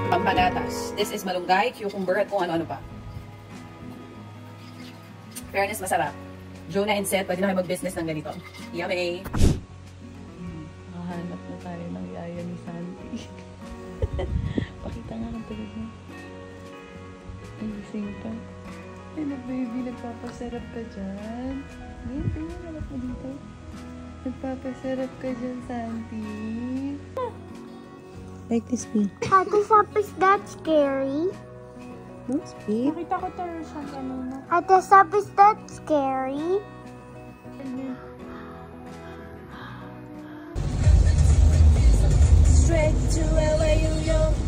Pampanatas. This is malunggay, cucumber, at kung ano-ano pa. Fairness, masarap. Jonah and Seth, pwede na kayo mag-business ng ganito. Yummy! Nakahanap na tayo ng yaya ni Santi. Pakita nga ang tulad mo. Ay, gising pa. Ay, baby, nagpapasarap ka dyan. Ngayon, tingnan, hanap mo dito. Nagpapasarap ka dyan, Santi. Like this, P. Ate Sap, is that scary? No, speak. Nakita ko tayo siya kanina. Ate Sap, is that scary? Straight to LA, New York.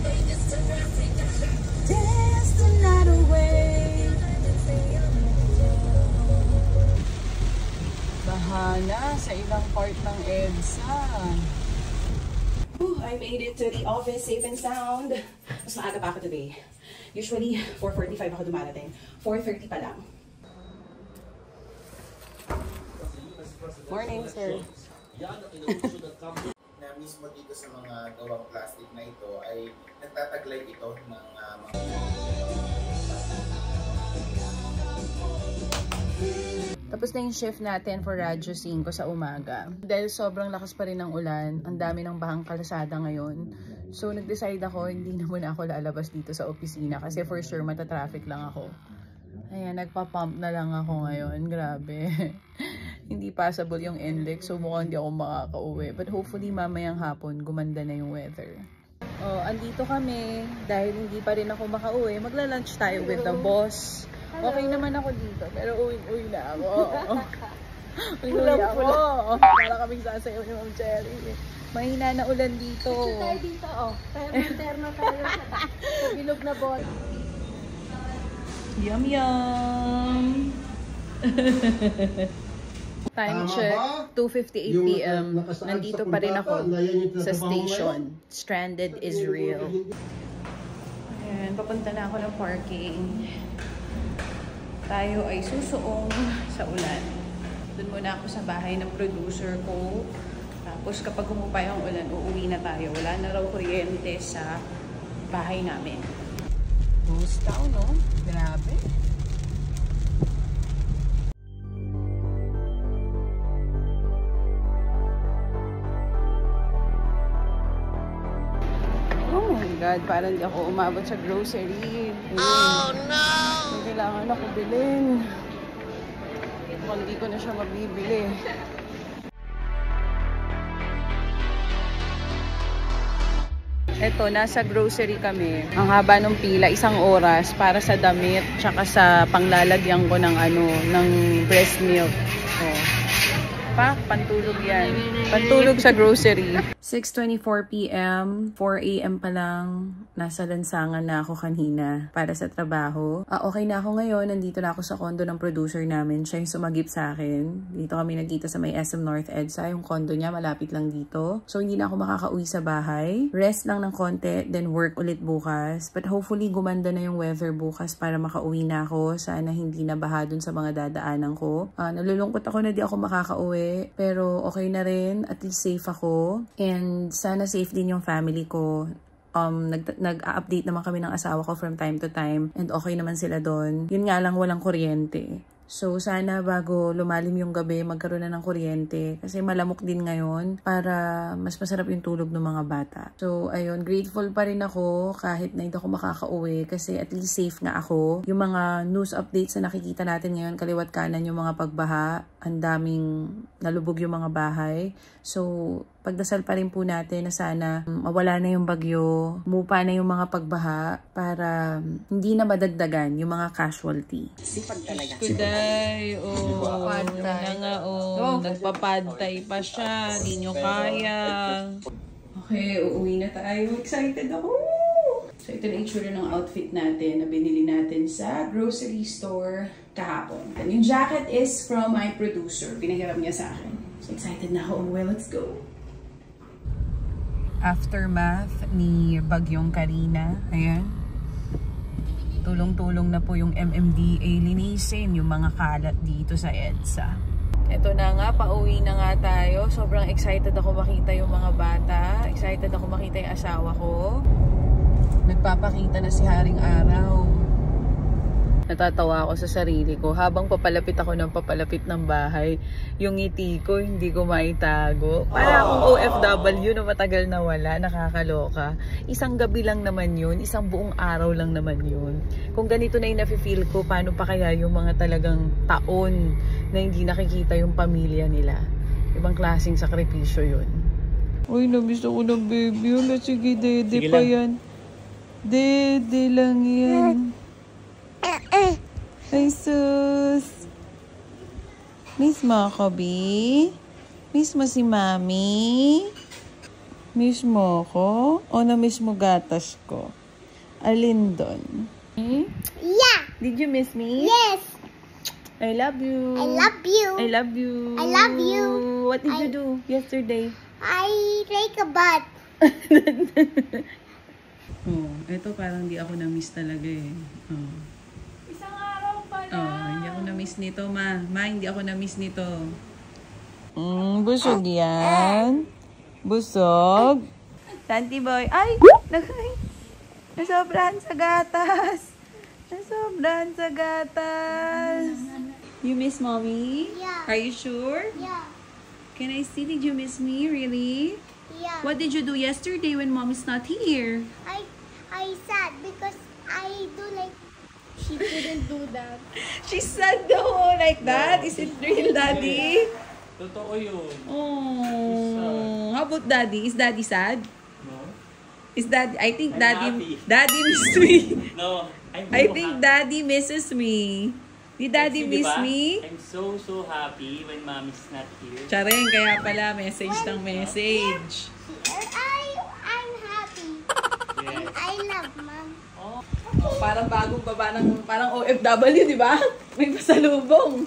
Dance the night away. Bahana sa ilang part ng EDSA. I made it to the office safe and sound. Mas maaga pa ako today. Usually, 4:45 ako dumarating. 4:30 pa lang. Morning, sir. Na mismo dito sa mga gawang plastic na ito ay nagtataglay ito ng mga Tapos na yung shift natin for Radyo 5 sa umaga. Dahil sobrang lakas pa rin ng ulan, ang dami ng bahang kalsada ngayon. So nag-decide ako, hindi na muna ako lalabas dito sa opisina kasi for sure matatraffic lang ako. Ayan, nagpa-pump na lang ako ngayon. Grabe. Hindi passable yung NLEX, so mukhang hindi ako makaka-uwi. But hopefully mamayang hapon, gumanda na yung weather. Oh, andito kami. Dahil hindi pa rin ako makauwi, magla-lunch tayo with the boss. Okay naman ako dito, pero uwi na ako. Uwi ako. Para kaming sasayaw ni Ma'am Cherry. Mahina na ulan dito. Picture tayo dito, oh. Terno tayo sa bilog na bot. Yum, yum! Time check, 2:58 p.m. Nandito pa rin ako sa station. Stranded Israel. Ayan, papunta na ako ng parking. Tayo ay susuong sa ulan. Doon muna ako sa bahay ng producer ko. Tapos kapag humupa yung ulan, uuwi na tayo. Wala na raw kuryente sa bahay namin. Ghost town, no? Grabe. Oh my God, parang di ako umabot sa grocery. Oh no! May kailangan ako bilhin. Kung hindi ko na siya mabibili. Eto, nasa grocery kami. Ang haba ng pila, 1 oras para sa damit, tsaka sa panglalagyan ko ng ng breast milk. Oh. Pantulog yan. Pantulog sa grocery. 6:24 p.m. 4 a.m. pa lang. Nasa lansangan na ako kanina para sa trabaho. Okay na ako ngayon. Nandito na ako sa condo ng producer namin. Siya yung sumagip sa akin. Dito kami nagkita sa may SM North EDSA. Yung condo niya malapit lang dito. So hindi na ako makakauwi sa bahay. Rest lang ng konti, then work ulit bukas. But hopefully gumanda na yung weather bukas para makauwi na ako. Sana hindi na baha dun sa mga dadaanan ko. Nalulungkot ako na di ako makakauwi. Pero okay na rin. At least safe ako. And sana safe din yung family ko. Nag-update naman kami ng asawa ko from time to time. And okay naman sila doon. Yun nga lang, walang kuryente. So sana bago lumalim yung gabi, magkaroon na ng kuryente. Kasi malamok din ngayon para mas masarap yung tulog ng mga bata. So ayun, grateful pa rin ako kahit na hindi ako makakauwi. Kasi at least safe nga ako. Yung mga news updates na nakikita natin ngayon, kaliwat kanan yung mga pagbaha. Ang daming nalubog yung mga bahay. So pagdasal pa rin po natin na sana mawala na yung bagyo, umupa na yung mga pagbaha para hindi na madagdagan yung mga casualty. Sipag talaga. Kuday, nagpapadtay pa siya, di nyo kaya. Okay, uuwi na tayo. Excited ako! So, ito na itsura ng outfit natin na binili natin sa grocery store kahapon. And yung jacket is from my producer. Pinahiram niya sa akin. So, excited na ako. Well, let's go! Aftermath ni Bagyong Karina. Ayan. Tulong-tulong na po yung MMDA linisin yung mga kalat dito sa EDSA. Ito na nga, pauwi na nga tayo. Sobrang excited ako makita yung mga bata. Excited ako makita yung asawa ko. Nagpapakita na si Haring Araw. Natatawa ako sa sarili ko. Habang papalapit ako ng papalapit ng bahay, yung ngiti ko hindi ko maitago. Para akong OFW na matagal na wala, nakakaloka. Isang gabi lang naman yun, isang buong araw lang naman yun. Kung ganito na yung nafe-feel ko, paano pa kaya yung mga talagang taon na hindi nakikita yung pamilya nila? Ibang klaseng sakripisyo yun. Uy, namiss ako ng baby. Sige, dede pa yan. Dede lang yan. Ay, sus. Miss mo ako, B? Miss mo si Mami? Miss mo ako? O na-miss mo gatas ko? Alin doon? Yeah. Did you miss me? Yes. I love you. I love you. I love you. I love you. What did you do yesterday? I take a bath. Ito parang di ako na-miss talaga eh. Isang araw pa lang. Hindi ako na-miss nito, ma. Ma, hindi ako na-miss nito. Busog yan. Busog. Santi boy. Ay! Nasobrahan sa gatas. Nasobrahan sa gatas. You miss mommy? Yeah. Are you sure? Yeah. Can I see? Did you miss me? Really? Yeah. What did you do yesterday when mom's not here? I sad because I do like. She didn't do that. She's sad though, like that. Is it real, Daddy? Totoo yun. Oh. How about Daddy? Is Daddy sad? No. Is Daddy? I think I'm Daddy. happy. Daddy missed me. No. I think Daddy misses me. Did Daddy miss me? I'm so happy when Mommy's not here. Charing, kaya pala message ng message. I'm happy. Yes. I love Mom. Oh, parang bagong baba ng parang OFW, di ba? May pasalubong.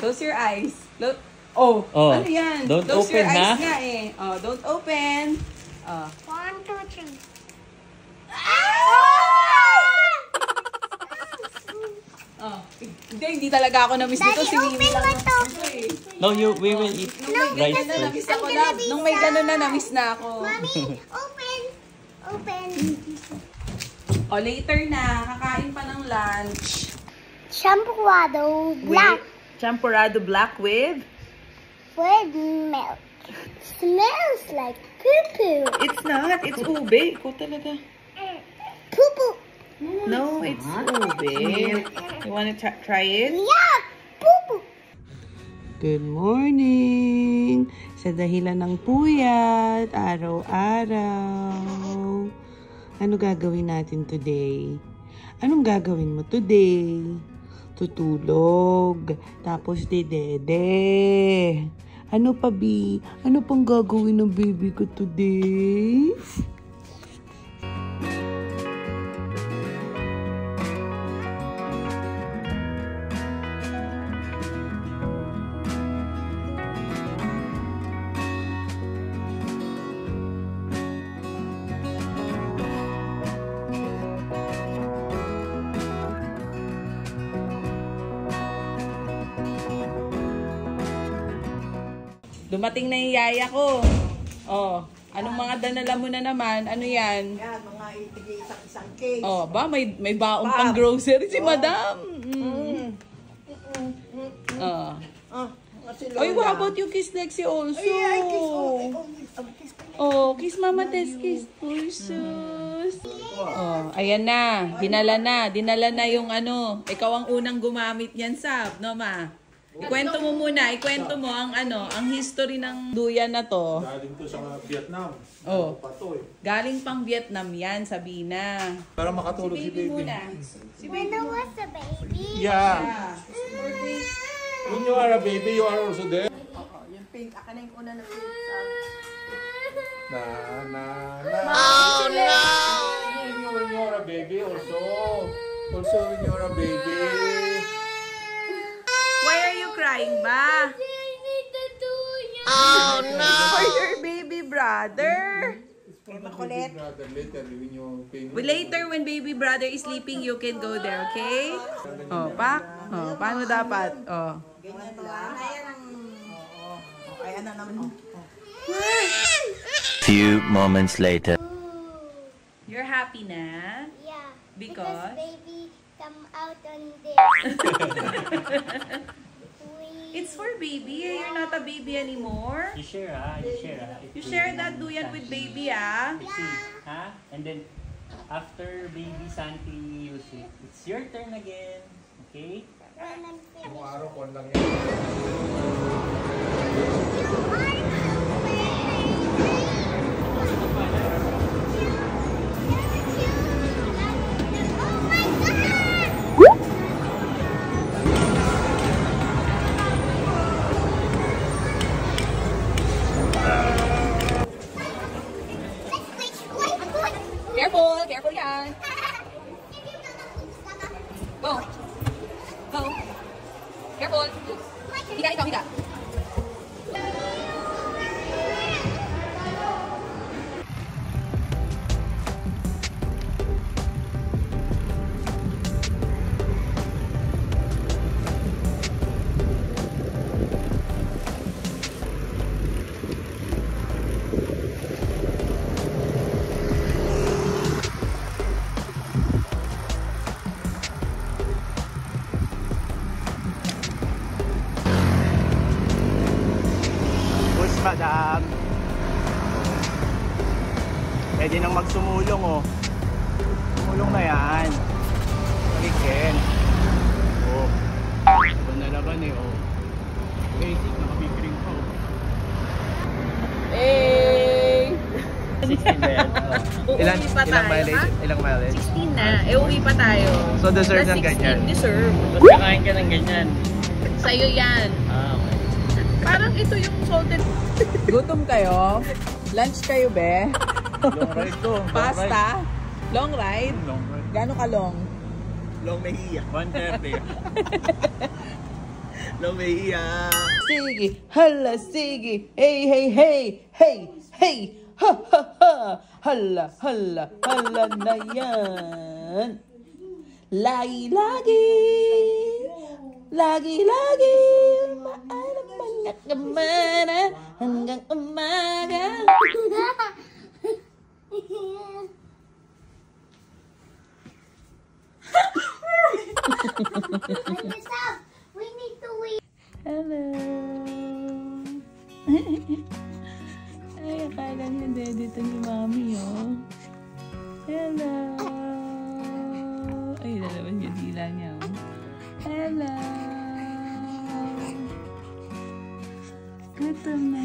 Close your eyes. Look. Oh, ano yan? Don't Close open, your eyes ha? nga eh. Don't open. 1, 2, 3. Hindi talaga ako na-miss nito. Daddy, open mo to. No, we will eat rice first. Na-miss ako na. Nung may gano'n na, na-miss na ako. Mommy, open. Open. Later na. Kakain pa ng lunch. Champurrado black Champurrado black with milk. Smells like poo-poo. It's not. It's ube. Ikaw talaga. Poo-poo. No, it's ube. You wanna try it? Yeah, poo-poo. Good morning! Sa dahilan ng puyat, araw-araw. Ano gagawin natin today? Anong gagawin mo today? Tutulog. Tapos dede. Ano pa, B? Ano pang gagawin ng baby ko today? Dumating na yung yaya ko. Anong mga danala mo na naman? Ano yan? Yan, mga isang case. May baong pang grocery si madam. Ay, how about you kiss Lexi also? Ay, kiss. Kiss Mama Tess, kiss. Sus. Ayan na. Dinala na yung ano. Ikaw ang unang gumamit niyan, Sab. No, ma? Ikwento mo muna, ikwento mo ang ang history ng duyan na to. Galing to sa Vietnam. Oh. Galing pang Vietnam yan, Sabina. Para makatulog si baby. Muna. Si baby was a baby. Yeah. When you are a baby, you are also there. Yung pink. Aka na yung una na pink. Na. Oh no! When you are a baby also. Also when you are a baby. Why are you crying ba? Oh no! For your baby brother. Makulit. Later, when you finish. Later, when baby brother is sleeping, you can go there, okay? Oh, pak. Oh, paano dapat? Oh. Ganyan lang. Ayan na naman. Few moments later. You're happy na? Yeah. Because baby come out on this. It's for baby. You're not a baby anymore. You share, ah. You share, ah. You share that duyan with baby, ah. Ha? And then, after baby Santi use it, it's your turn again. Okay? Yung araw ko lang yan. Careful! Careful yan! Go! Go! Careful! Higa, ikaw, higa! Madam. Pwede nang magsumulong, oh. Sumulong na yan. Pagigin. Oh. Laban na laban eh, oh. Basic, nakabigring pa, oh. Hey! 16 ba yan? Ilang mileage? 16 na. Uwi pa tayo. So deserve ng ganyan? Deserve. Basta kain ka ng ganyan. Sa'yo yan. Okay. Parang ito yung salted. Gutom kayo? Lunch kayo, be? Long ride to. Pasta? Long ride? Long ride. Gano'n ka long? Long Mejia. 130. Long Mejia. Sige, hala, sige. Hey, hey, hey. Hey, hey. Ha, ha, ha. Hala, hala, hala na yan. Lagi-lagi. Lagi-lagi. Maalam mga kamana hanggang umaga. We need to wait. Hello. Ay, akala niya dito ni Mami, oh. Hello. Ay, lalabas yung dila niya, oh. Hello. Gutom na